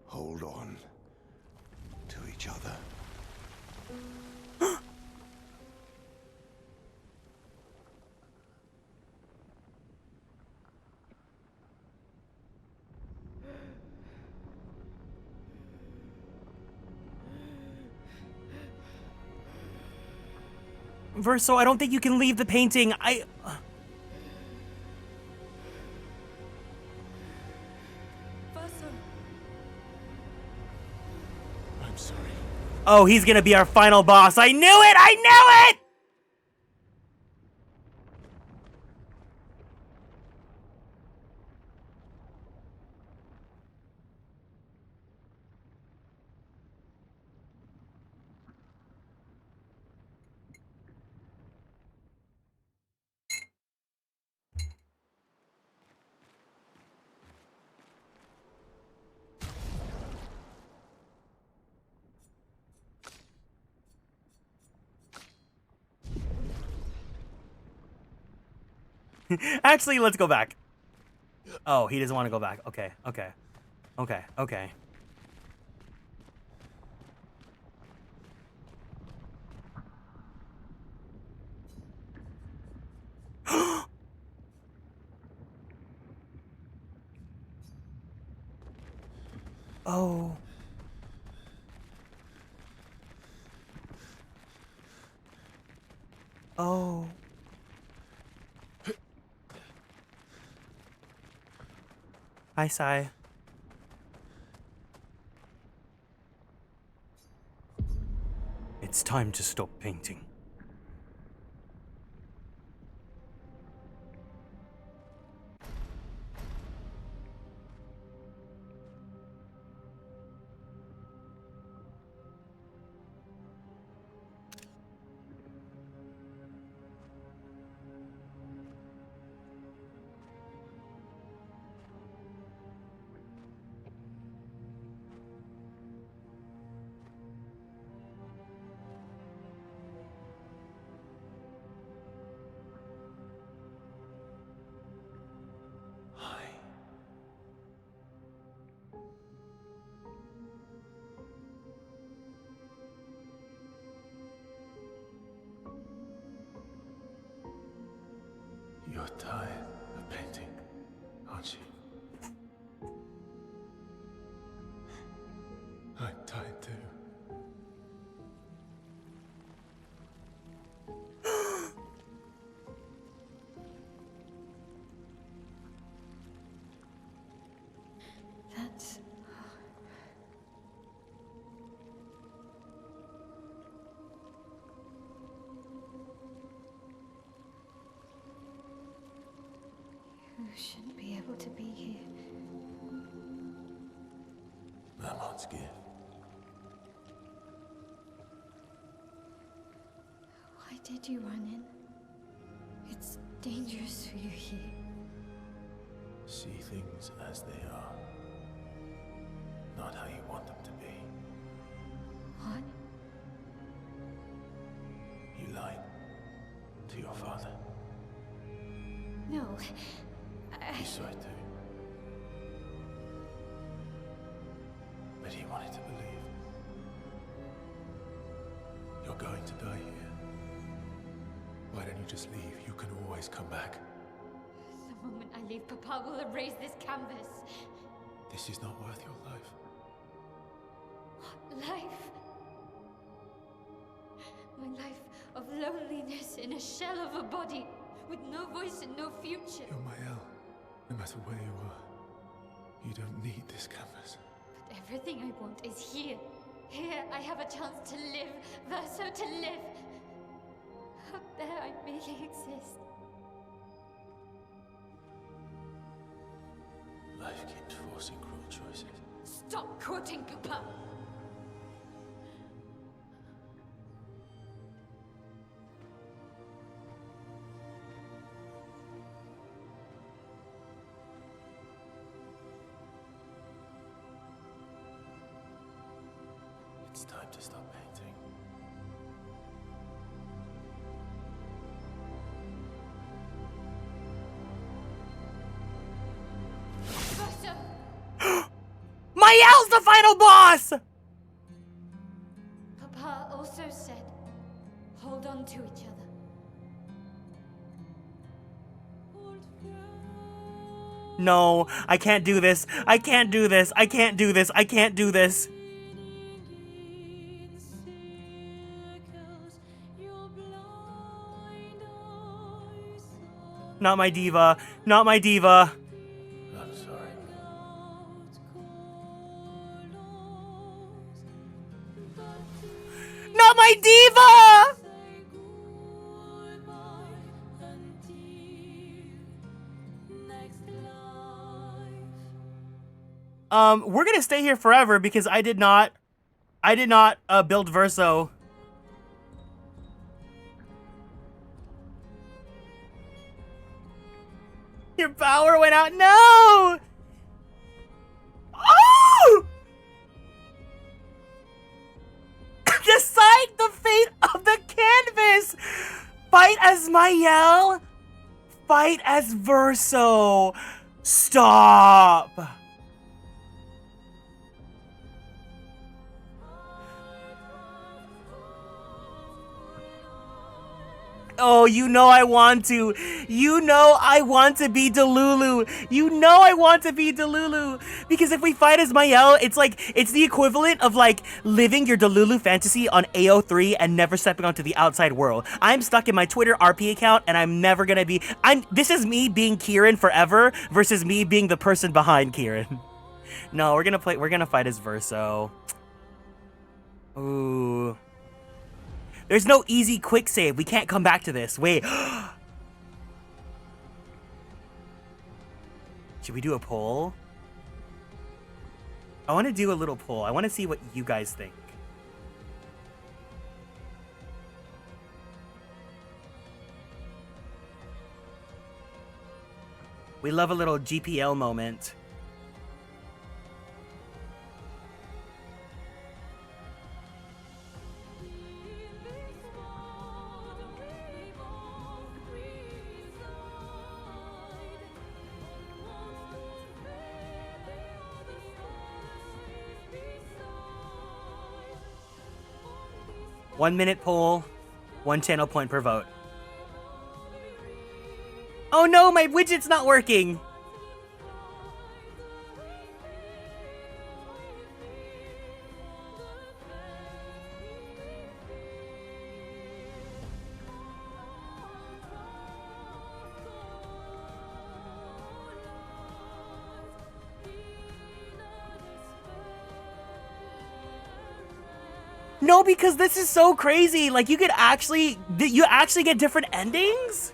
Hold on to each other. Verso, I don't think you can leave the painting. I'm sorry. Oh, he's gonna be our final boss. I knew it! I knew it! Actually, let's go back. Oh, he doesn't want to go back. Okay, okay. Okay, okay. Oh. Oh. Hi, Sai. It's time to stop painting. You're tired of painting, aren't you? I'm tired too. That's... You shouldn't be able to be here. I'm not scared. Why did you run in? It's dangerous for you here. See things as they are, not how you want them to be. What? You lied to your father. No. You saw it too. But he wanted to believe. You're going to die here. Why don't you just leave? You can always come back. The moment I leave, Papa will erase this canvas. This is not worth your life. What life? My life of loneliness in a shell of a body, with no voice and no future. You're my El, no matter where you are. You don't need this canvas. But everything I want is here. Here I have a chance to live, Verso to live. Up there I merely exist. Life keeps forcing cruel choices. Stop quoting Papa! It's time to stop painting. Verso! Mayel's the final boss! Papa also said, hold on to each other. No, I can't do this. I can't do this. I can't do this. I can't do this. Not my diva. Not my diva. I'm sorry. Not my diva! We're gonna stay here forever because I did not build Verso. Your power went out. No! Oh! Decide the fate of the canvas. Fight as Mayel. Fight as Verso. Stop. Oh, you know I want to. You know I want to be Delulu. You know I want to be Delulu. Because if we fight as Mayel, it's like, it's the equivalent of like living your Delulu fantasy on AO3 and never stepping onto the outside world. I'm stuck in my Twitter RP account and I'm never gonna be, this is me being Kieran forever versus me being the person behind Kieran. No, we're gonna fight as Verso. Ooh. There's no easy quick save. We can't come back to this. Wait. Should we do a poll? I want to do a little poll. I want to see what you guys think. We love a little GPL moment. One minute poll, 1 channel point per vote. Oh no, my widget's not working. No, because this is so crazy. Like, you actually get different endings?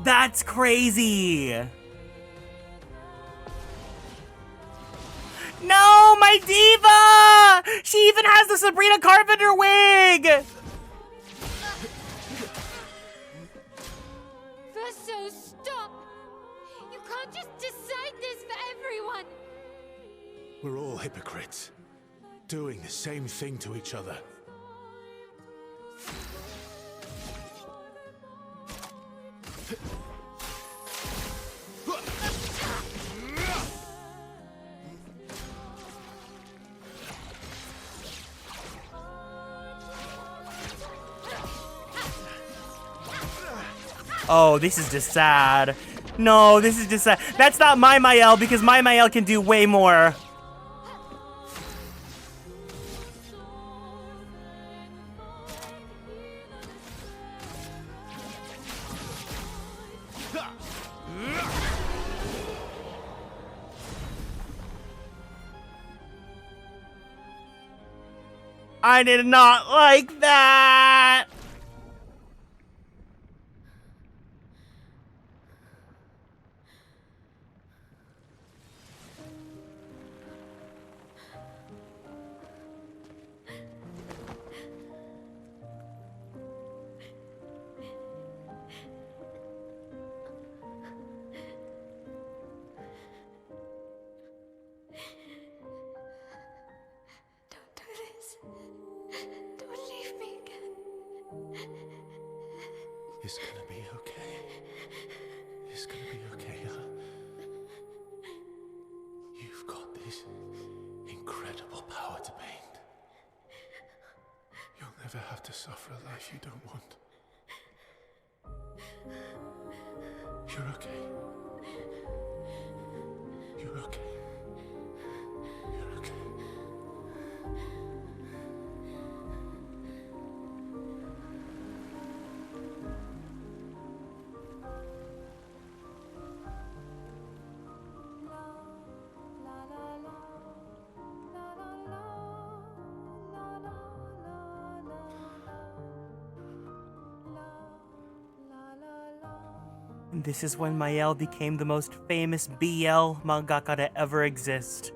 That's crazy. No, my diva! She even has the Sabrina Carpenter wig! Verso, stop! You can't just decide this for everyone! We're all hypocrites, doing the same thing to each other. Oh, this is just sad. No, this is just sad. That's not my Mael because my Mael can do way more. I did not like that. Don't do this. Don't leave me again. It's gonna be okay. It's gonna be okay, huh? You've got this incredible power to paint. You'll never have to suffer a life you don't want. You're okay. You're okay. You're okay. This is when Mael became the most famous BL mangaka to ever exist.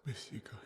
Miss you guys.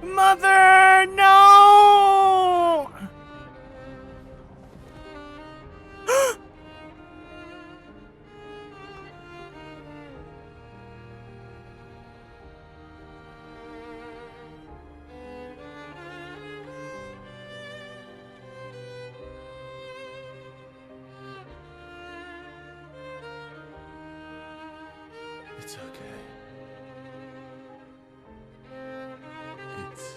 Mother, no! It's okay. It's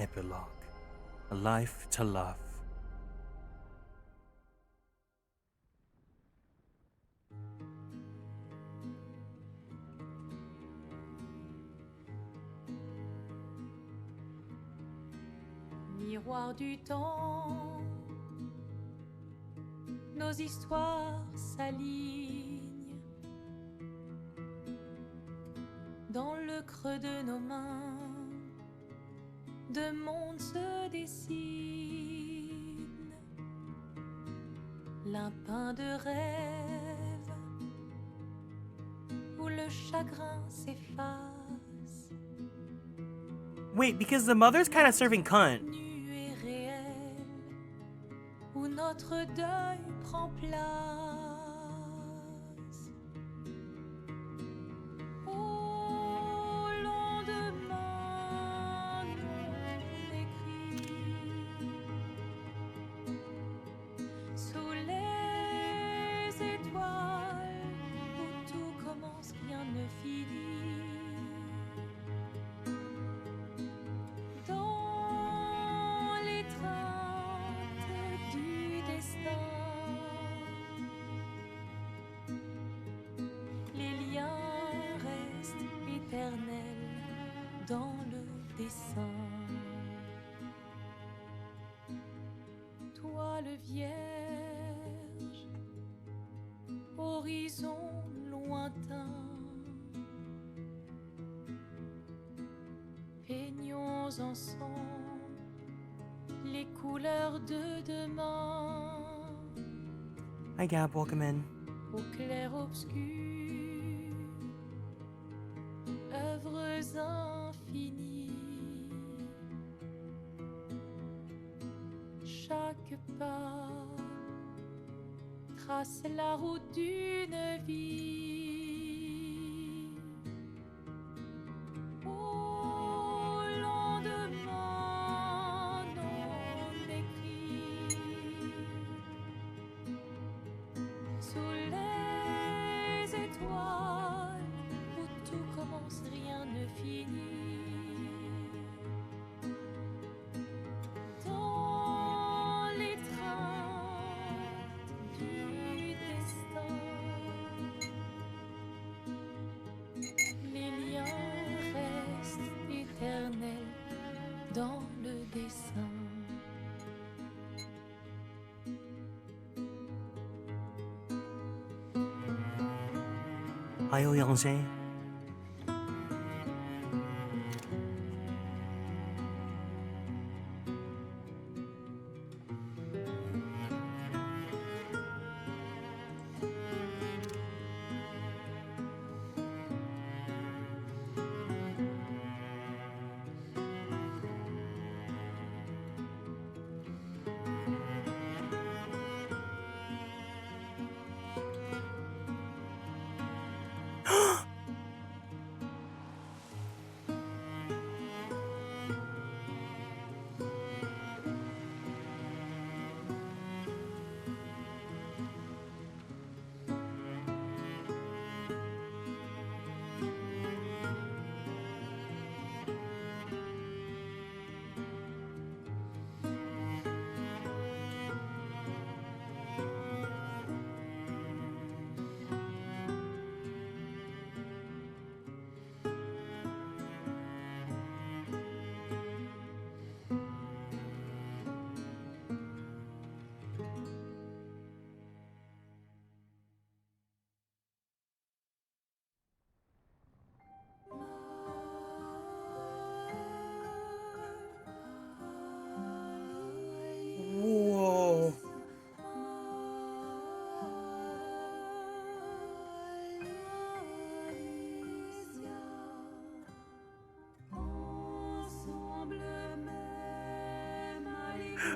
Epilogue. A life to love. Miroir du temps, nos histoires s'alignent dans le creux de nos mains. Deux mondes se dessinent, l'un peint de rêve où le chagrin s'efface. Wait, because the mother's kind of serving cunt. Nu et réel, où notre deuil prend place. Au lendemain non écrit, sous les étoiles, où tout commence, rien ne finit. Dans l'étreinte du destin, les liens restent éternels dans le dessin. Toile vierge, horizon lointain, peignons ensemble les couleurs de demain. Hi, Gab. Welcome in. Au clair obscur, œuvres infinies. Chaque pas trace la route d'une vie. Au lendemain non écrit, sous les étoiles où tout commence, rien ne finit. Dans l'étreinte du destin, les liens restent éternels dans le dessin. Hi, Yongse. Whoa.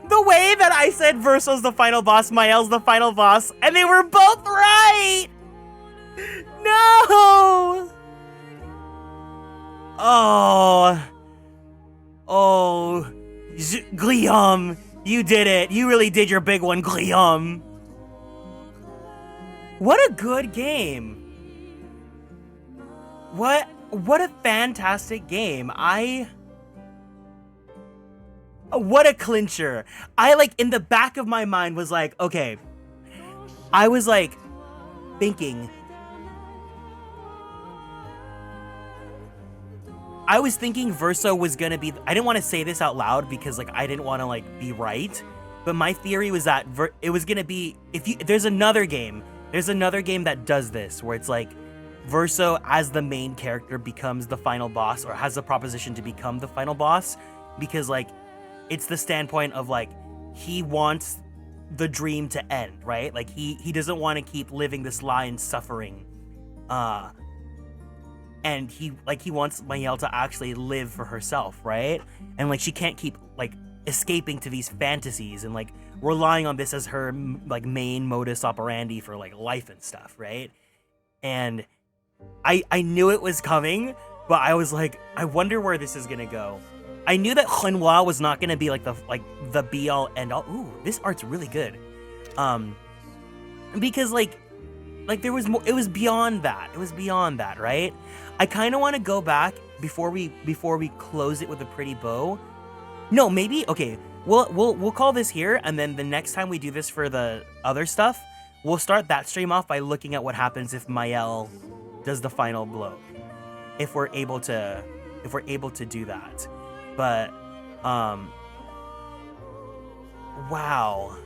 The way that I said Verso's the final boss, Mael's the final boss, and they were both right! No! Oh. Oh. Guillaume, you did it. You really did your big one, Guillaume. What a good game. What a fantastic game. What a clincher. I like in the back of my mind was like, okay, I was like thinking, Verso was gonna be, I didn't want to say this out loud because like I didn't want to like be right, but my theory was that it was gonna be, there's another game that does this where it's like Verso as the main character becomes the final boss or has the proposition to become the final boss because like it's the standpoint of like he wants the dream to end, right? Like he doesn't want to keep living this lie and suffering. And he wants Mayel to actually live for herself, right? And like she can't keep like escaping to these fantasies and like relying on this as her like main modus operandi for like life and stuff, right? And I knew it was coming, but I was like, I wonder where this is gonna go. I knew that Renoir was not gonna be like the be all end all. Ooh, this art's really good. Because like there was more, it was beyond that. It was beyond that, right? I kind of want to go back before we close it with a pretty bow. No, maybe okay. We'll call this here, and then the next time we do this for the other stuff, we'll start that stream off by looking at what happens if Mayel does the final blow. If we're able to do that. But wow.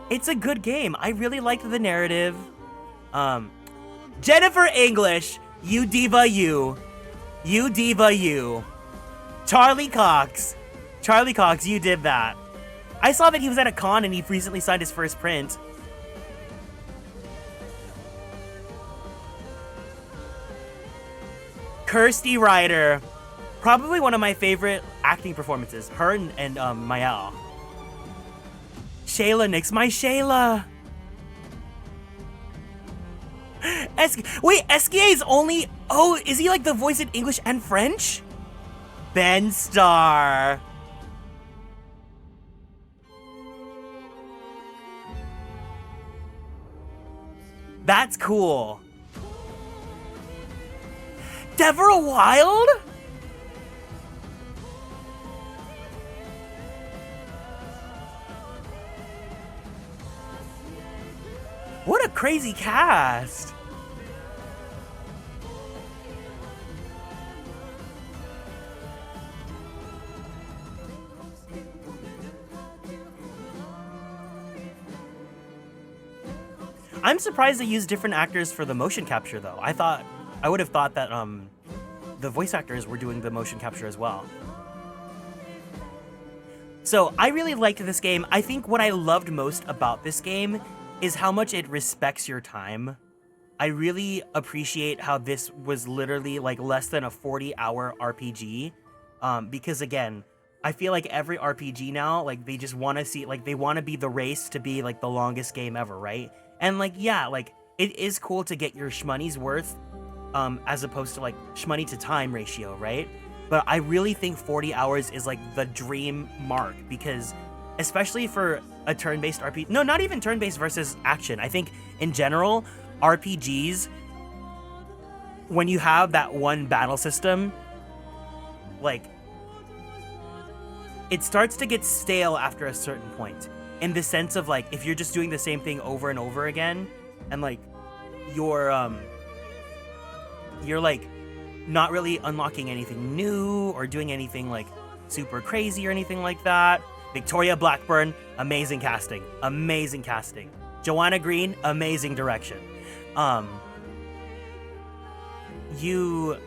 It's a good game. I really liked the narrative. Jennifer English, you diva you. You diva you. Charlie Cox, you did that. I saw that he was at a con and he recently signed his first print. Kirsty Ryder, probably one of my favorite acting performances. Her and Mayel. Shayla Nix, my Shayla. Wait, Esquier is only... Oh, is he like the voice in English and French? Ben Starr. That's cool. Deborah Wild? What a crazy cast. I'm surprised they used different actors for the motion capture though. I would have thought that the voice actors were doing the motion capture as well. So I really liked this game. I think what I loved most about this game is how much it respects your time. I really appreciate how this was literally like less than a 40-hour RPG. Because again, I feel like every RPG now, like they just want to see, like they want to be the race to be like the longest game ever, right? And like, yeah, like it is cool to get your shmoney's worth as opposed to like shmoney to time ratio, right? But I really think 40 hours is like the dream mark because especially for a turn-based RPG, no, not even turn-based versus action. I think in general, RPGs, when you have that one battle system, like it starts to get stale after a certain point. In the sense of like, if you're just doing the same thing over and over again, and like you're like not really unlocking anything new or doing anything like super crazy or anything like that. Victoria Blackburn, amazing casting. Amazing casting. Joanna Green, amazing direction. You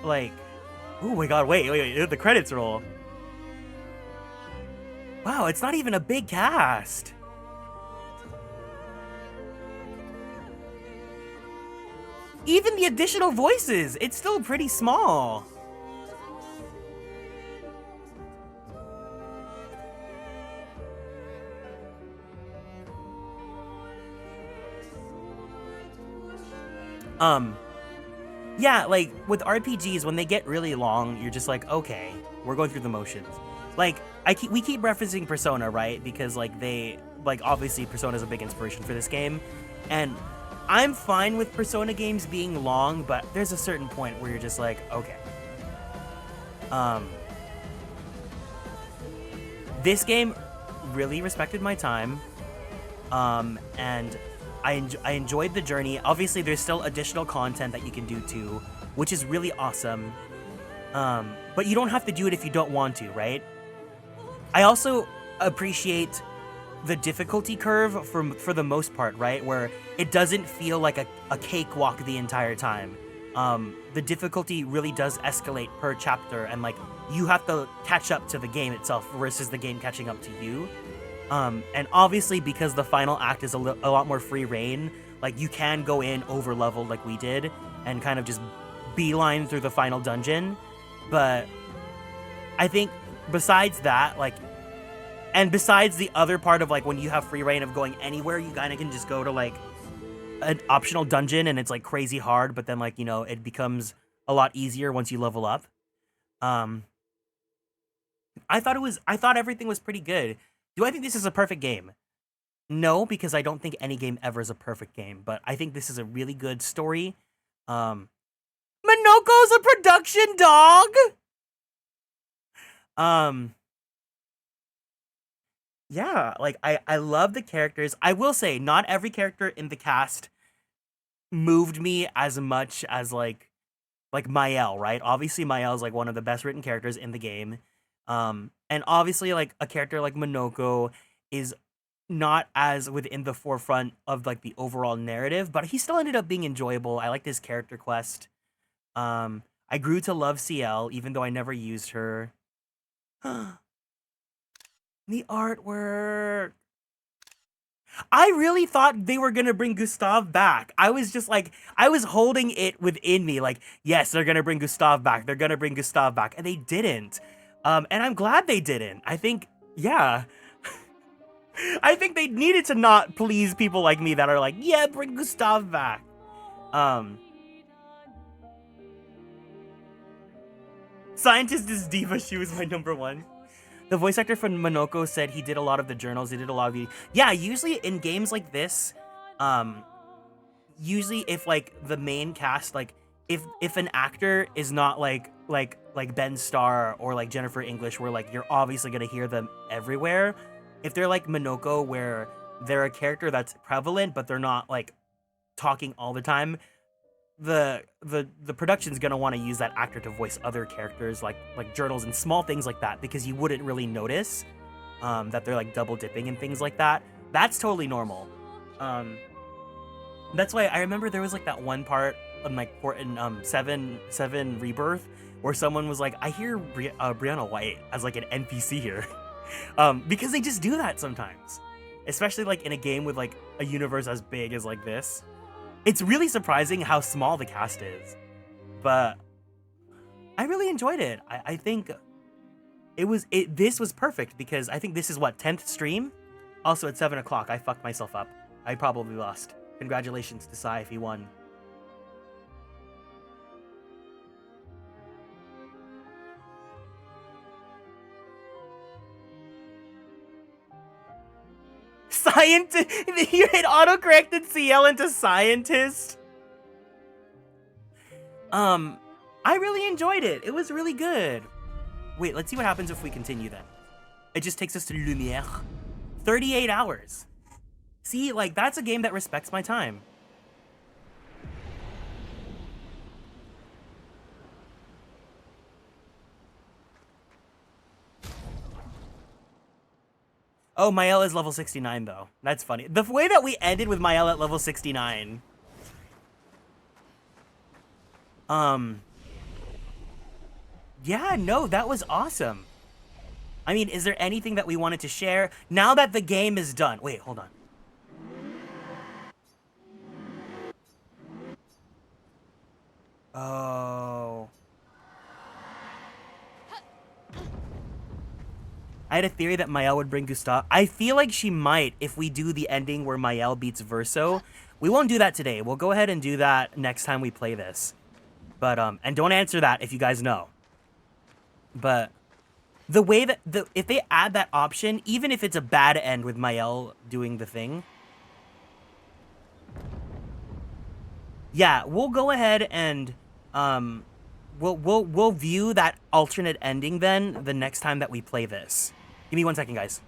like, oh my god, wait, the credits roll. Wow, it's not even a big cast. Even the additional voices, it's still pretty small. Yeah, like with RPGs, when they get really long, you're just like, okay, we're going through the motions. Like, we keep referencing Persona, right? Because like obviously Persona is a big inspiration for this game. And I'm fine with Persona games being long, but there's a certain point where you're just like, okay. This game really respected my time, and I enjoyed the journey. Obviously, there's still additional content that you can do too, which is really awesome. But you don't have to do it if you don't want to, right? I also appreciate the difficulty curve for the most part, right? Where it doesn't feel like a cakewalk the entire time. The difficulty really does escalate per chapter, and like you have to catch up to the game itself versus the game catching up to you. And obviously because the final act is a lot more free reign, like you can go in over leveled like we did and kind of just beeline through the final dungeon. But I think besides that, like, and besides the other part of like when you have free reign of going anywhere, you kind of can just go to like an optional dungeon and it's like crazy hard, but then like, you know, it becomes a lot easier once you level up. I thought everything was pretty good. Do I think this is a perfect game? No, because I don't think any game ever is a perfect game, but I think this is a really good story. Minoko's a production dog! Yeah, like, I love the characters. I will say, not every character in the cast moved me as much as, like Mael, right? Obviously, Mael's, like, one of the best written characters in the game. And obviously, like, a character like Minoko is not as within the forefront of, like, the overall narrative, but he still ended up being enjoyable. I liked his character quest. I grew to love CL, even though I never used her. The artwork. I really thought they were gonna bring Gustav back. I was just like, I was holding it within me, like, yes, they're gonna bring Gustav back. They're gonna bring Gustav back. And they didn't. And I'm glad they didn't. I think, yeah. I think they needed to not please people like me that are like, yeah, bring Gustav back. Scientist is Diva. She was my number one. The voice actor for Minoko said he did a lot of the journals. He did a lot of the... Yeah, usually in games like this, usually if, like, the main cast, like, if an actor is not, like Ben Starr or, like, Jennifer English, where, like, you're obviously gonna hear them everywhere, if they're, like, Minoko, where they're a character that's prevalent, but they're not, like, talking all the time, the production's gonna want to use that actor to voice other characters like journals and small things like that, because you wouldn't really notice that they're like double dipping and things like that. That's totally normal. That's why I remember there was like that one part in like seven Rebirth where someone was like, I hear Brianna White as like an NPC here. Because they just do that sometimes, especially like in a game with like a universe as big as like this. It's really surprising how small the cast is, but I really enjoyed it. I think this was perfect, because I think this is what, 10th stream? Also at 7 o'clock, I fucked myself up. I probably lost. Congratulations to Sai if he won. Scientist. You hit autocorrected CL into scientist. I really enjoyed it. It was really good. Wait, let's see what happens if we continue then. It just takes us to Lumière. 38 hours. See, like, that's a game that respects my time. Oh, Mael is level 69, though. That's funny. The way that we ended with Mael at level 69. Yeah, no, that was awesome. I mean, is there anything that we wanted to share? Now that the game is done. Wait, hold on. Oh. I had a theory that Mael would bring Gustav. I feel like she might if we do the ending where Mael beats Verso. We won't do that today. We'll go ahead and do that next time we play this. But, and don't answer that if you guys know. But the way that, if they add that option, even if it's a bad end with Mael doing the thing. yeah, we'll go ahead and we'll view that alternate ending then the next time that we play this. Give me 1 second, guys.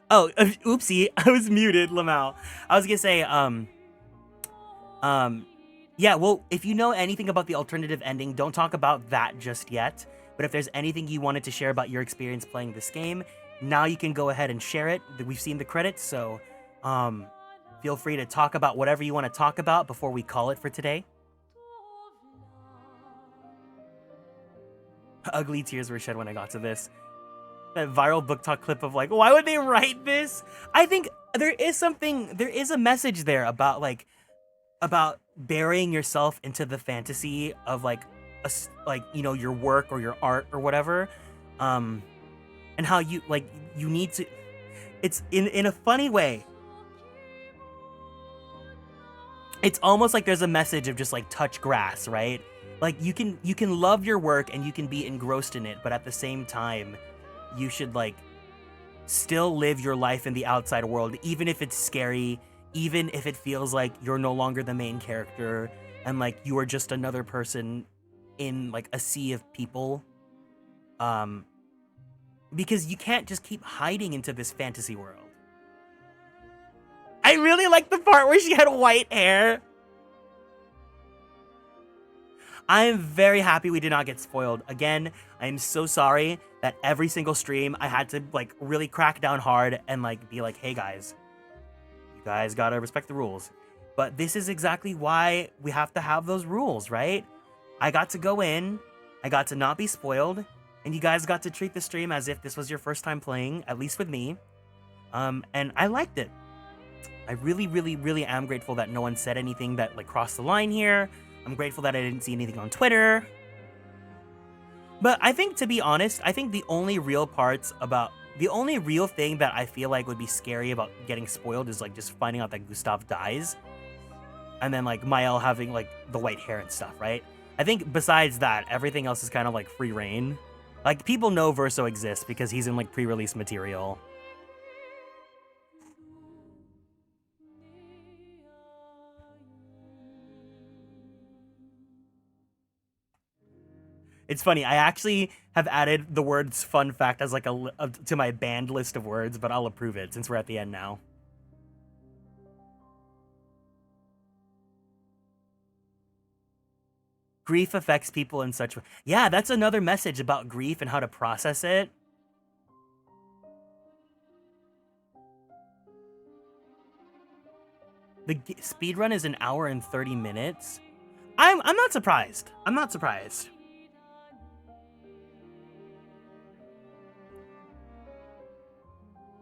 Oh, oopsie, I was muted, Lamau. I was gonna say, yeah, well, if you know anything about the alternative ending, don't talk about that just yet. But if there's anything you wanted to share about your experience playing this game, now you can go ahead and share it. We've seen the credits, so feel free to talk about whatever you want to talk about before we call it for today. Ugly tears were shed when I got to this. That viral book talk clip of like, why would they write this? I think there is a message there about about burying yourself into the fantasy of like your work or your art or whatever, and how you need to. It's in a funny way. It's almost like there's a message of just like touch grass, right? Like you can love your work and you can be engrossed in it, but at the same time, you should like still live your life in the outside world, even if it's scary, even if it feels like you're no longer the main character and like you are just another person in like a sea of people. Because you can't just keep hiding into this fantasy world. I really like the part where she had white hair. I am very happy we did not get spoiled. Again, I am so sorry that every single stream I had to like really crack down hard and like be like, hey guys, you guys gotta respect the rules. But this is exactly why we have to have those rules, right? I got to go in, I got to not be spoiled, and you guys got to treat the stream as if this was your first time playing, at least with me. And I liked it. I really, really, really am grateful that no one said anything that like crossed the line here. I'm grateful that I didn't see anything on Twitter. But I think, to be honest, I think the only real thing that I feel like would be scary about getting spoiled is like just finding out that Gustav dies. And then like Mael having like the white hair and stuff, right? I think besides that, everything else is kind of like free reign. Like people know Verso exists because he's in like pre-release material. It's funny, I actually have added the words fun fact as like to my banned list of words, but I'll approve it since we're at the end now. Grief affects people in such way. Yeah, that's another message about grief and how to process it. The speedrun is 1 hour and 30 minutes. I'm not surprised. I'm not surprised.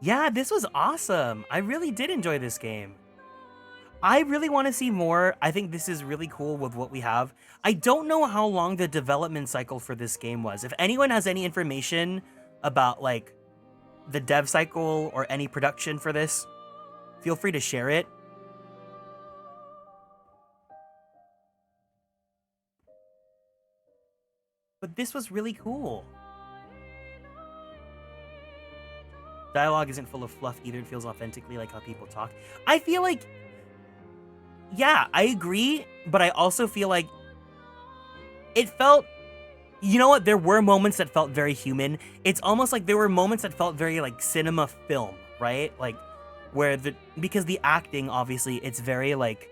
Yeah, this was awesome. I really did enjoy this game. I really want to see more. I think this is really cool with what we have. I don't know how long the development cycle for this game was. If anyone has any information about like the dev cycle or any production for this, feel free to share it. But this was really cool. Dialogue isn't full of fluff either. It feels authentically like how people talk. I feel like, yeah, I agree, but I also feel like it felt, you know what? There were moments that felt very human. It's almost like there were moments that felt very like cinema film, right? Like where because the acting, obviously, it's very like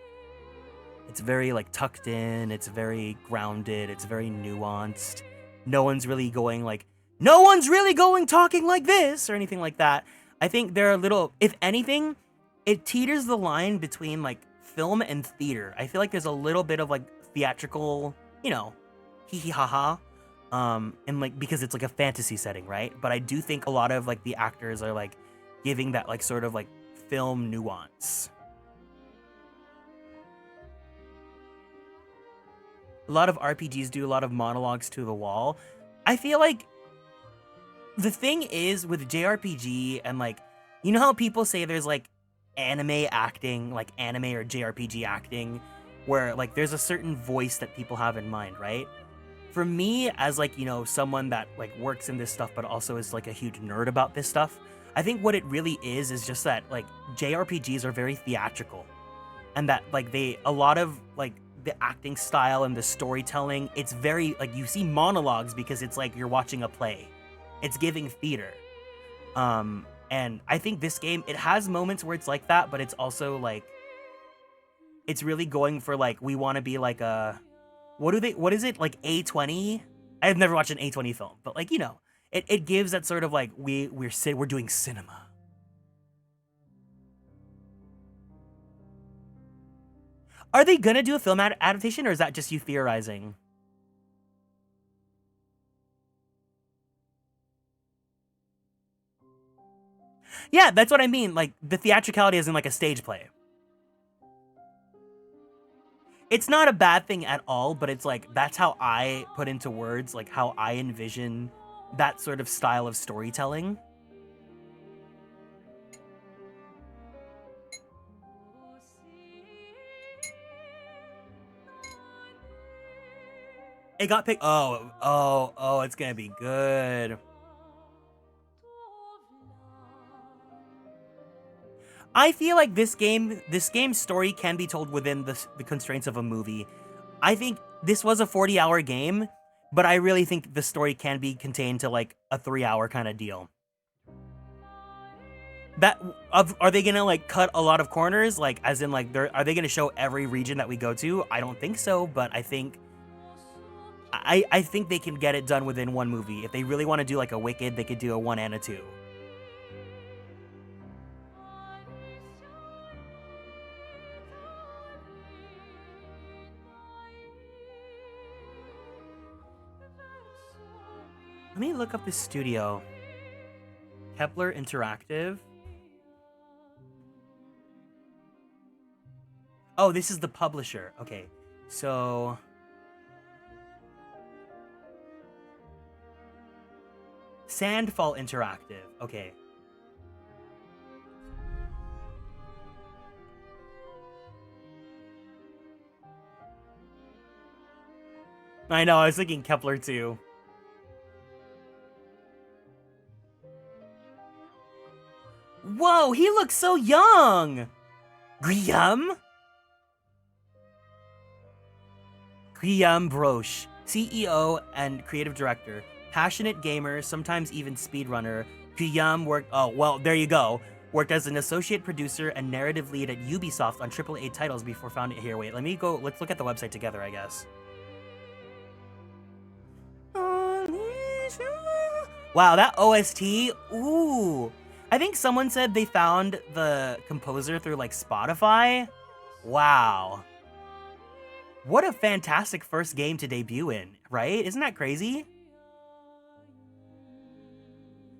tucked in. It's very grounded. It's very nuanced. No one's really going talking like this or anything like that. I think there are if anything, it teeters the line between like film and theater. I feel like there's a little bit of like theatrical, you know, hee hee ha ha. And like, because it's like a fantasy setting, right? But I do think a lot of like the actors are like giving that like sort of like film nuance. A lot of RPGs do a lot of monologues to the wall. I feel like the thing is with JRPG and like, you know how people say there's like anime acting, like anime or JRPG acting, where like there's a certain voice that people have in mind, right? For me, as like, you know, someone that like works in this stuff, but also is like a huge nerd about this stuff, I think what it really is just that like JRPGs are very theatrical, and that like a lot of like the acting style and the storytelling, it's very like, you see monologues because it's like you're watching a play. It's giving theater. And I think this game, it has moments where it's like that, but it's also like, it's really going for like, we want to be like a, what is it, like A20? I've never watched an A20 film, but like, you know, it gives that sort of like, we're doing cinema. Are they gonna do a film adaptation, or is that just you theorizing? Yeah, that's what I mean. Like, the theatricality is in like a stage play. It's not a bad thing at all, but it's like, that's how I put into words, like how I envision that sort of style of storytelling. It got picked. Oh, it's gonna be good. I feel like this game's story can be told within the constraints of a movie. I think this was a 40-hour game, but I really think the story can be contained to like a 3-hour kind of deal. Are they gonna like cut a lot of corners? Like, as in like, are they gonna show every region that we go to? I don't think so, but I think they can get it done within one movie. If they really want to do like a Wicked, they could do a 1 and a 2. Let me look up the studio. Kepler Interactive. Oh, this is the publisher. Okay, so... Sandfall Interactive. Okay. I know, I was thinking Kepler too. Whoa, he looks so young! Guillaume Broche, CEO and creative director. Passionate gamer, sometimes even speedrunner. Guillaume worked, oh, well, there you go. Worked as an associate producer and narrative lead at Ubisoft on AAA titles before founding, here, wait, let's look at the website together, I guess. Wow, that OST, ooh. I think someone said they found the composer through like Spotify. Wow. What a fantastic first game to debut in, right? Isn't that crazy?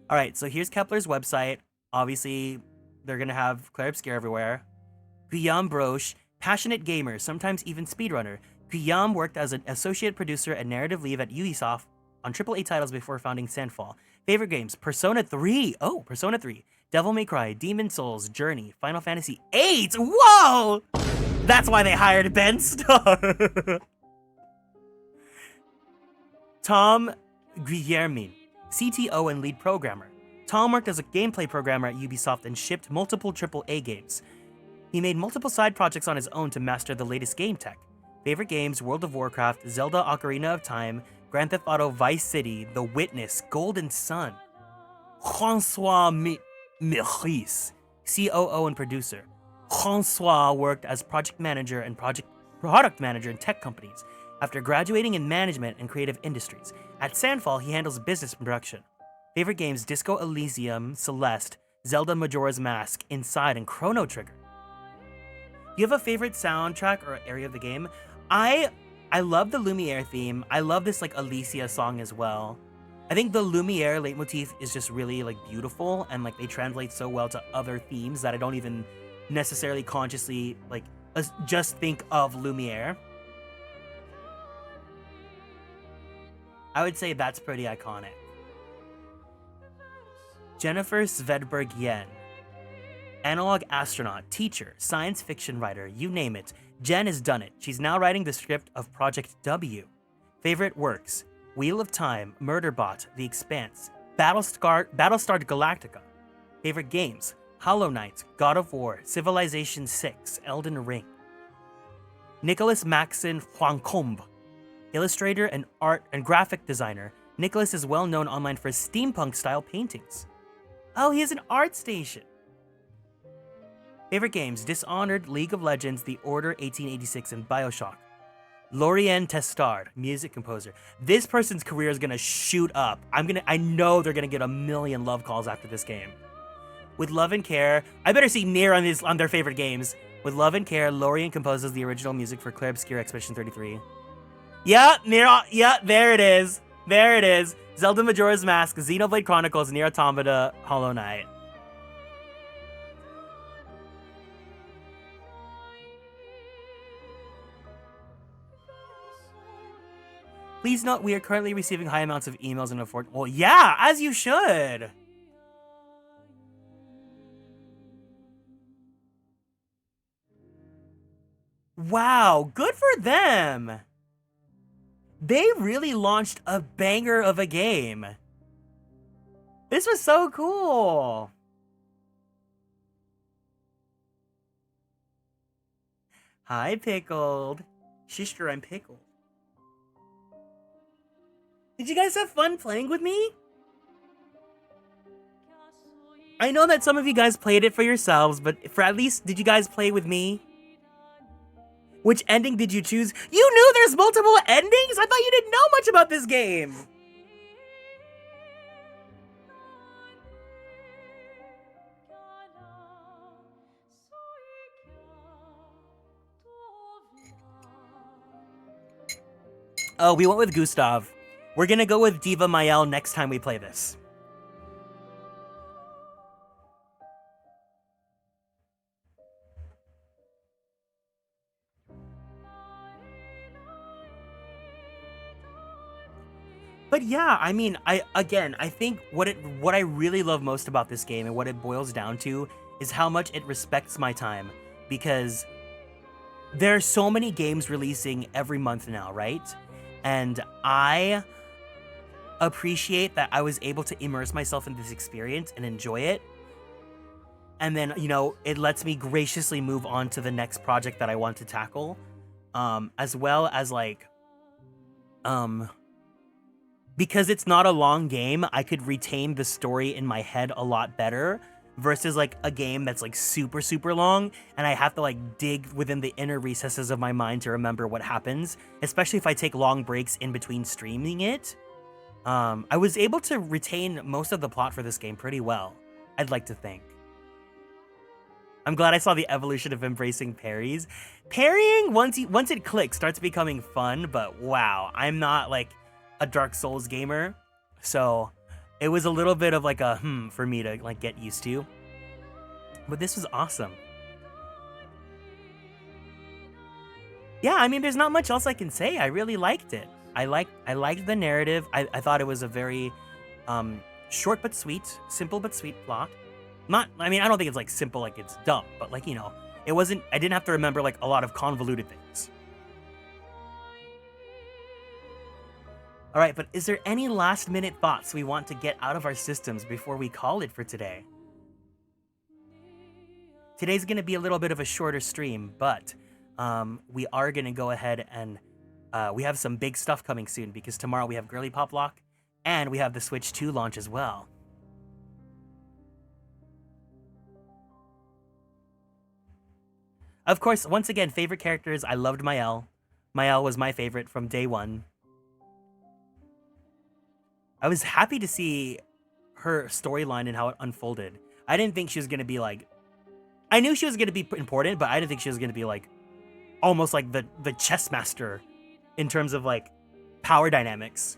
All right, so here's Kepler's website. Obviously, they're gonna have Clair Obscur everywhere. Guillaume Broche, passionate gamer, sometimes even speedrunner. Guillaume worked as an associate producer and narrative lead at Ubisoft on AAA titles before founding Sandfall. Favorite games, Persona 3. Oh, Persona 3. Devil May Cry, Demon Souls, Journey, Final Fantasy 8. Whoa! That's why they hired Ben Starr. Tom Guillermin, CTO and lead programmer. Tom worked as a gameplay programmer at Ubisoft and shipped multiple AAA games. He made multiple side projects on his own to master the latest game tech. Favorite games, World of Warcraft, Zelda Ocarina of Time, Grand Theft Auto Vice City, The Witness, Golden Sun. François Meurice, COO and producer. François worked as project manager and product manager in tech companies after graduating in management and creative industries. At Sandfall, he handles business and production. Favorite games, Disco Elysium, Celeste, Zelda Majora's Mask, Inside, and Chrono Trigger. Do you have a favorite soundtrack or area of the game? I I love the Lumiere theme. I love this like Alicia song as well. I think the Lumiere leitmotif is just really like beautiful, and like they translate so well to other themes that I don't even necessarily consciously like just think of Lumiere. I would say that's pretty iconic. Jennifer Svedberg Yen. Analog astronaut, teacher, science fiction writer, you name it. Jen has done it. She's now writing the script of Project W. Favorite works: Wheel of Time, Murderbot, The Expanse, Battlestar Galactica. Favorite games: Hollow Knight, God of War, Civilization VI, Elden Ring. Nicholas Maxon Huangcombe. Illustrator and art and graphic designer, Nicholas is well known online for his steampunk-style paintings. Oh, he has an art station! Favorite games: Dishonored, League of Legends, The Order 1886, and Bioshock. Lorien Testard, music composer. This person's career is gonna shoot up. I know they're gonna get a million love calls after this game. With love and care, I better see Nier on their favorite games. With love and care, Lorien composes the original music for Clair Obscur Expedition 33. Yeah, Nier, yeah, there it is. There it is. Zelda Majora's Mask, Xenoblade Chronicles, Nier Automata, Hollow Knight. Please note we are currently receiving high amounts of emails and afford. Well, yeah, as you should. Wow, good for them. They really launched a banger of a game. This was so cool. Hi, Pickled. Sister, I'm Pickled. Did you guys have fun playing with me? I know that some of you guys played it for yourselves, but for at least, did you guys play with me? Which ending did you choose? You knew there's multiple endings? I thought you didn't know much about this game. Oh, we went with Gustav. We're gonna go with Diva Mael next time we play this. But yeah, I mean, I think what I really love most about this game and what it boils down to is how much it respects my time, because there are so many games releasing every month now, right? And I appreciate that I was able to immerse myself in this experience and enjoy it. And then, you know, it lets me graciously move on to the next project that I want to tackle. As well as like, because it's not a long game, I could retain the story in my head a lot better versus like a game that's like super, super long and I have to like dig within the inner recesses of my mind to remember what happens, especially if I take long breaks in between streaming it. I was able to retain most of the plot for this game pretty well, I'd like to think. I'm glad I saw the evolution of embracing parries. Parrying, once it clicks, starts becoming fun, but wow, I'm not like a Dark Souls gamer, so it was a little bit of like a for me to like get used to. But this was awesome. Yeah, I mean, there's not much else I can say. I really liked it. I liked the narrative. I thought it was a very short but sweet, simple but sweet plot. I mean, I don't think it's like simple like it's dumb, but like, you know, I didn't have to remember like a lot of convoluted things. All right, but is there any last minute thoughts we want to get out of our systems before we call it for today? Today's going to be a little bit of a shorter stream, but we are going to go ahead and we have some big stuff coming soon because tomorrow we have Girly Pop Lock and we have the Switch 2 launch as well. Of course, once again, favorite characters. I loved Mael. Mael was my favorite from day one. I was happy to see her storyline and how it unfolded. I didn't think she was going to be like... I knew she was going to be important, but I didn't think she was going to be like... almost like the chess master in terms of like power dynamics.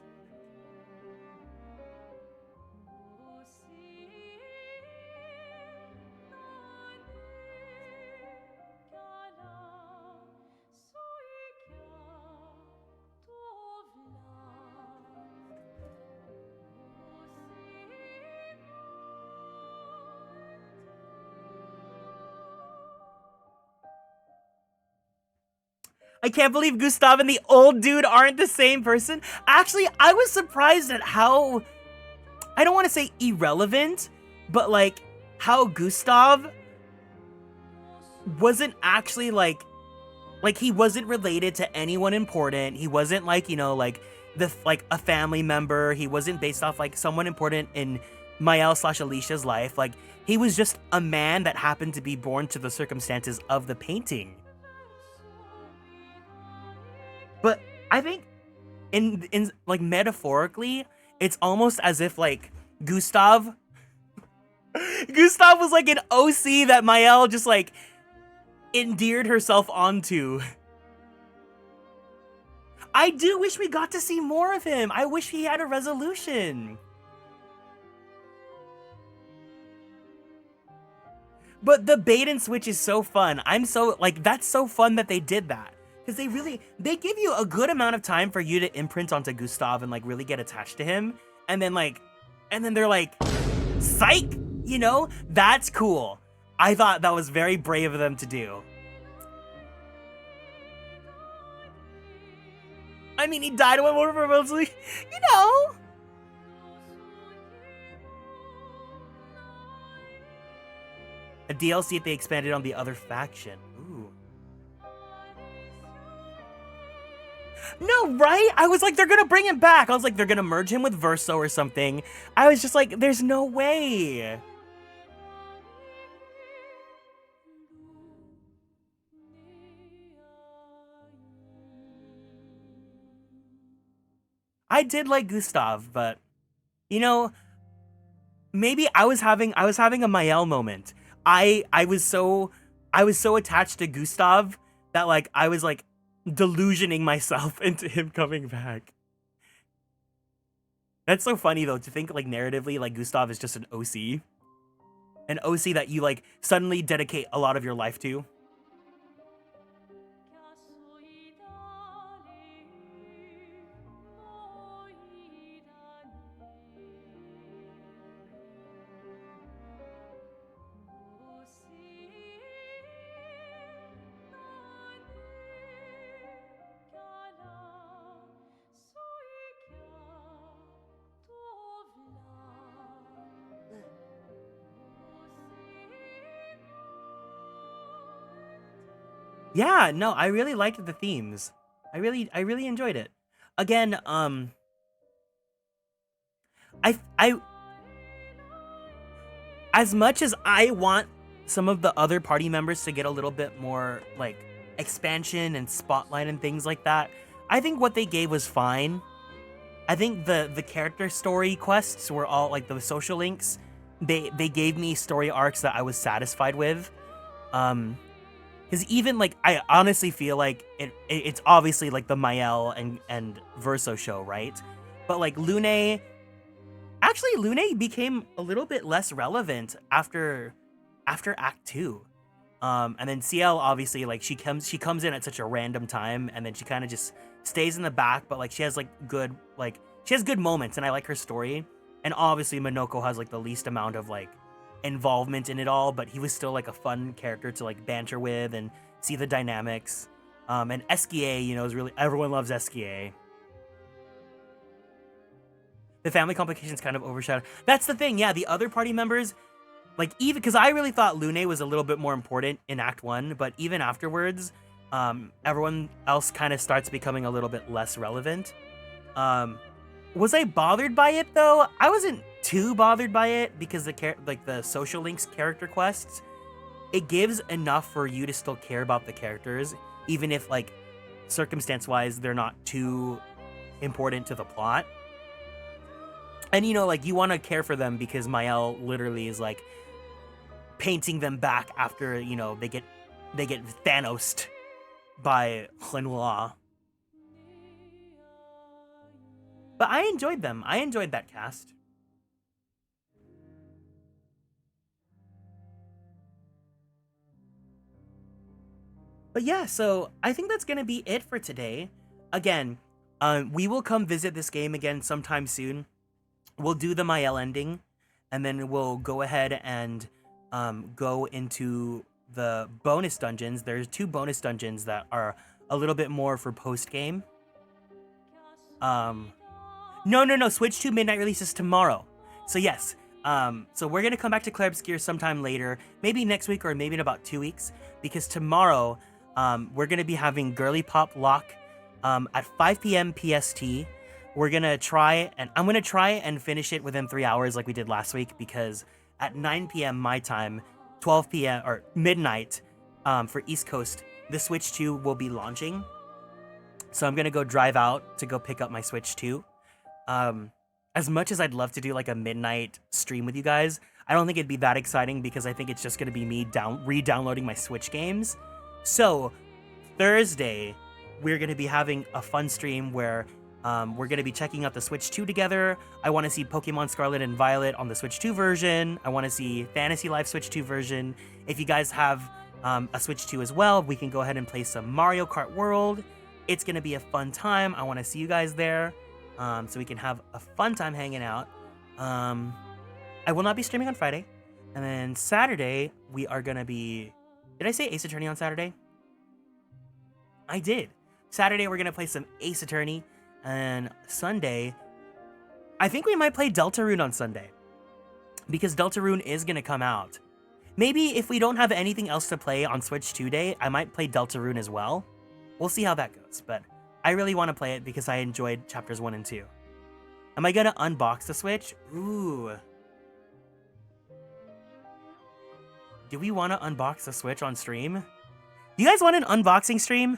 I can't believe Gustav and the old dude aren't the same person. Actually, I was surprised at how, I don't want to say irrelevant, but like how Gustav wasn't actually like he wasn't related to anyone important. He wasn't like, you know, like a family member. He wasn't based off like someone important in Mael/Alicia's life. Like he was just a man that happened to be born to the circumstances of the painting. But I think in like metaphorically, it's almost as if like Gustav was like an OC that Mael just like endeared herself onto. I do wish we got to see more of him. I wish he had a resolution. But the bait and switch is so fun. I'm so like, that's so fun that they did that. Because they give you a good amount of time for you to imprint onto Gustav and like really get attached to him. And then they're like, psych, you know? That's cool. I thought that was very brave of them to do. I mean, he died one more for mostly, you know? A DLC if they expanded on the other faction. Ooh. No, right? I was like, they're gonna bring him back. I was like, they're gonna merge him with Verso or something. I was just like, there's no way. I did like Gustav, but you know, maybe I was having a Mael moment. I was so attached to Gustav that like I was like delusioning myself into him coming back. That's so funny though to think like narratively like Gustav is just an OC. An OC that you like suddenly dedicate a lot of your life to. Yeah, no, I really liked the themes. I really enjoyed it. Again, I as much as I want some of the other party members to get a little bit more like expansion and spotlight and things like that, I think what they gave was fine. I think the character story quests were all like the social links. They gave me story arcs that I was satisfied with. Because even like I honestly feel like it's obviously like the Mael and Verso show, right? But like Lune became a little bit less relevant after Act 2. And then CL obviously like she comes in at such a random time and then she kind of just stays in the back, but like she has good moments and I like her story. And obviously Minoko has like the least amount of like involvement in it all, but he was still like a fun character to like banter with and see the dynamics. And Eskie, you know, is really, everyone loves Eskie. The family complications kind of overshadow. That's the thing, yeah, the other party members, like even, because I really thought Lune was a little bit more important in Act 1, but even afterwards, everyone else kind of starts becoming a little bit less relevant. Was I bothered by it though? I wasn't too bothered by it because the social links character quests, it gives enough for you to still care about the characters, even if like circumstance-wise they're not too important to the plot. And you know, like you want to care for them because Mael literally is like painting them back after, you know, they get Thanos'd by Renoir. But I enjoyed them. I enjoyed that cast. But yeah, so I think that's going to be it for today. Again, we will come visit this game again sometime soon. We'll do the Mael ending, and then we'll go ahead and go into the bonus dungeons. There's 2 bonus dungeons that are a little bit more for post-game. No. Switch 2 midnight releases tomorrow. So yes, so we're going to come back to Clair Obscur sometime later, maybe next week or maybe in about 2 weeks, because tomorrow we're going to be having Girly Pop Lock at 5 p.m. PST. We're going to try, and I'm going to try and finish it within 3 hours like we did last week, because at 9 p.m. my time, 12 p.m. or midnight for East Coast, the Switch 2 will be launching. So I'm going to go drive out to go pick up my Switch 2. As much as I'd love to do like a midnight stream with you guys, I don't think it'd be that exciting because I think it's just going to be me re-downloading my Switch games. So Thursday, we're going to be having a fun stream where we're going to be checking out the Switch 2 together. I want to see Pokemon Scarlet and Violet on the Switch 2 version. I want to see Fantasy Life Switch 2 version. If you guys have a Switch 2 as well, we can go ahead and play some Mario Kart World. It's going to be a fun time. I want to see you guys there so we can have a fun time hanging out. I will not be streaming on Friday. And then Saturday, we are going to be... Did I say Ace Attorney on Saturday? I did. Saturday, we're going to play some Ace Attorney. And Sunday, I think we might play Deltarune on Sunday, because Deltarune is going to come out. Maybe if we don't have anything else to play on Switch 2 Day, I might play Deltarune as well. We'll see how that goes, but I really want to play it because I enjoyed chapters 1 and 2. Am I going to unbox the Switch? Ooh. Do we want to unbox the Switch on stream? Do you guys want an unboxing stream?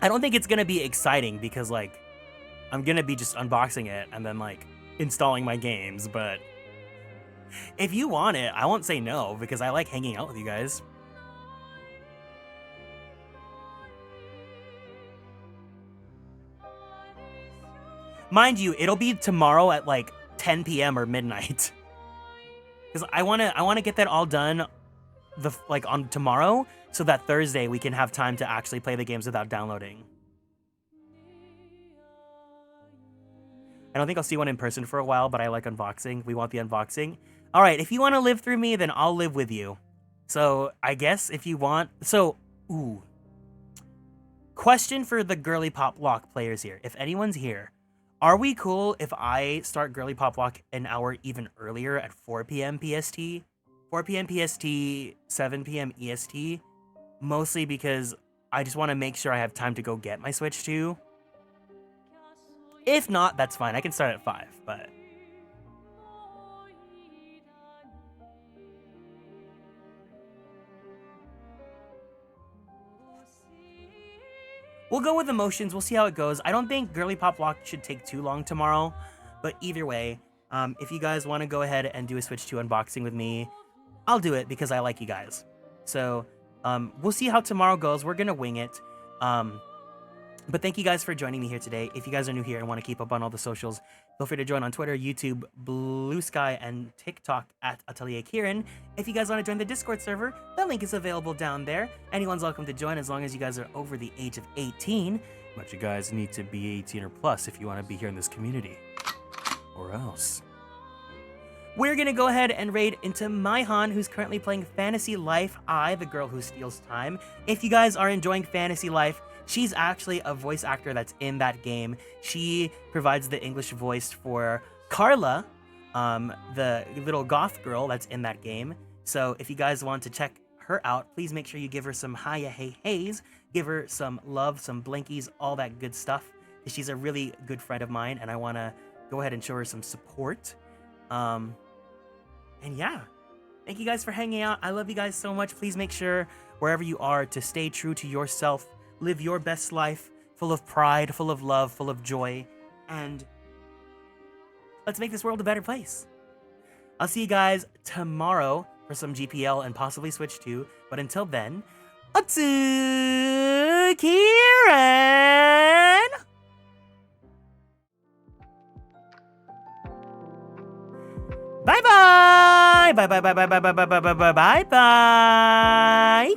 I don't think it's going to be exciting because, like, I'm going to be just unboxing it and then, like, installing my games. But if you want it, I won't say no because I like hanging out with you guys. Mind you, it'll be tomorrow at, like, 10 p.m. or midnight. Because I want to get that all done on tomorrow, so that Thursday we can have time to actually play the games without downloading. I don't think I'll see one in person for a while, but I like unboxing. We want the unboxing. All right, if you want to live through me, then I'll live with you. So I guess if you want... So, ooh. Question for the Girly Pop Lock players here. If anyone's here, are we cool if I start Girly Pop Lock an hour even earlier at 4 p.m. PST? 4 p.m. PST, 7 p.m. EST? Mostly because I just want to make sure I have time to go get my Switch 2. If not, that's fine. I can start at 5, but... We'll go with emotions. We'll see how it goes. I don't think Girly Pop Lock should take too long tomorrow, but either way, if you guys want to go ahead and do a Switch 2 unboxing with me, I'll do it because I like you guys. So, we'll see how tomorrow goes. We're going to wing it. But thank you guys for joining me here today. If you guys are new here and want to keep up on all the socials, feel free to join on Twitter, YouTube, Blue Sky, and TikTok at Atelier Kieran. If you guys want to join the Discord server, the link is available down there. Anyone's welcome to join as long as you guys are over the age of 18. But you guys need to be 18 or plus if you want to be here in this community. Or else. We're going to go ahead and raid into Maihan, who's currently playing Fantasy Life I, the girl who steals time. If you guys are enjoying Fantasy Life, she's actually a voice actor that's in that game. She provides the English voice for Carla, the little goth girl that's in that game. So if you guys want to check her out, please make sure you give her some hiya hey heys, give her some love, some blinkies, all that good stuff. She's a really good friend of mine, and I want to go ahead and show her some support. And yeah, thank you guys for hanging out. I love you guys so much. Please make sure, wherever you are, to stay true to yourself. Live your best life, full of pride, full of love, full of joy, and let's make this world a better place. I'll see you guys tomorrow for some GPL and possibly Switch 2, but until then, Atsugi! to Kieran. Bye bye. Bye bye bye bye bye bye bye bye bye bye bye.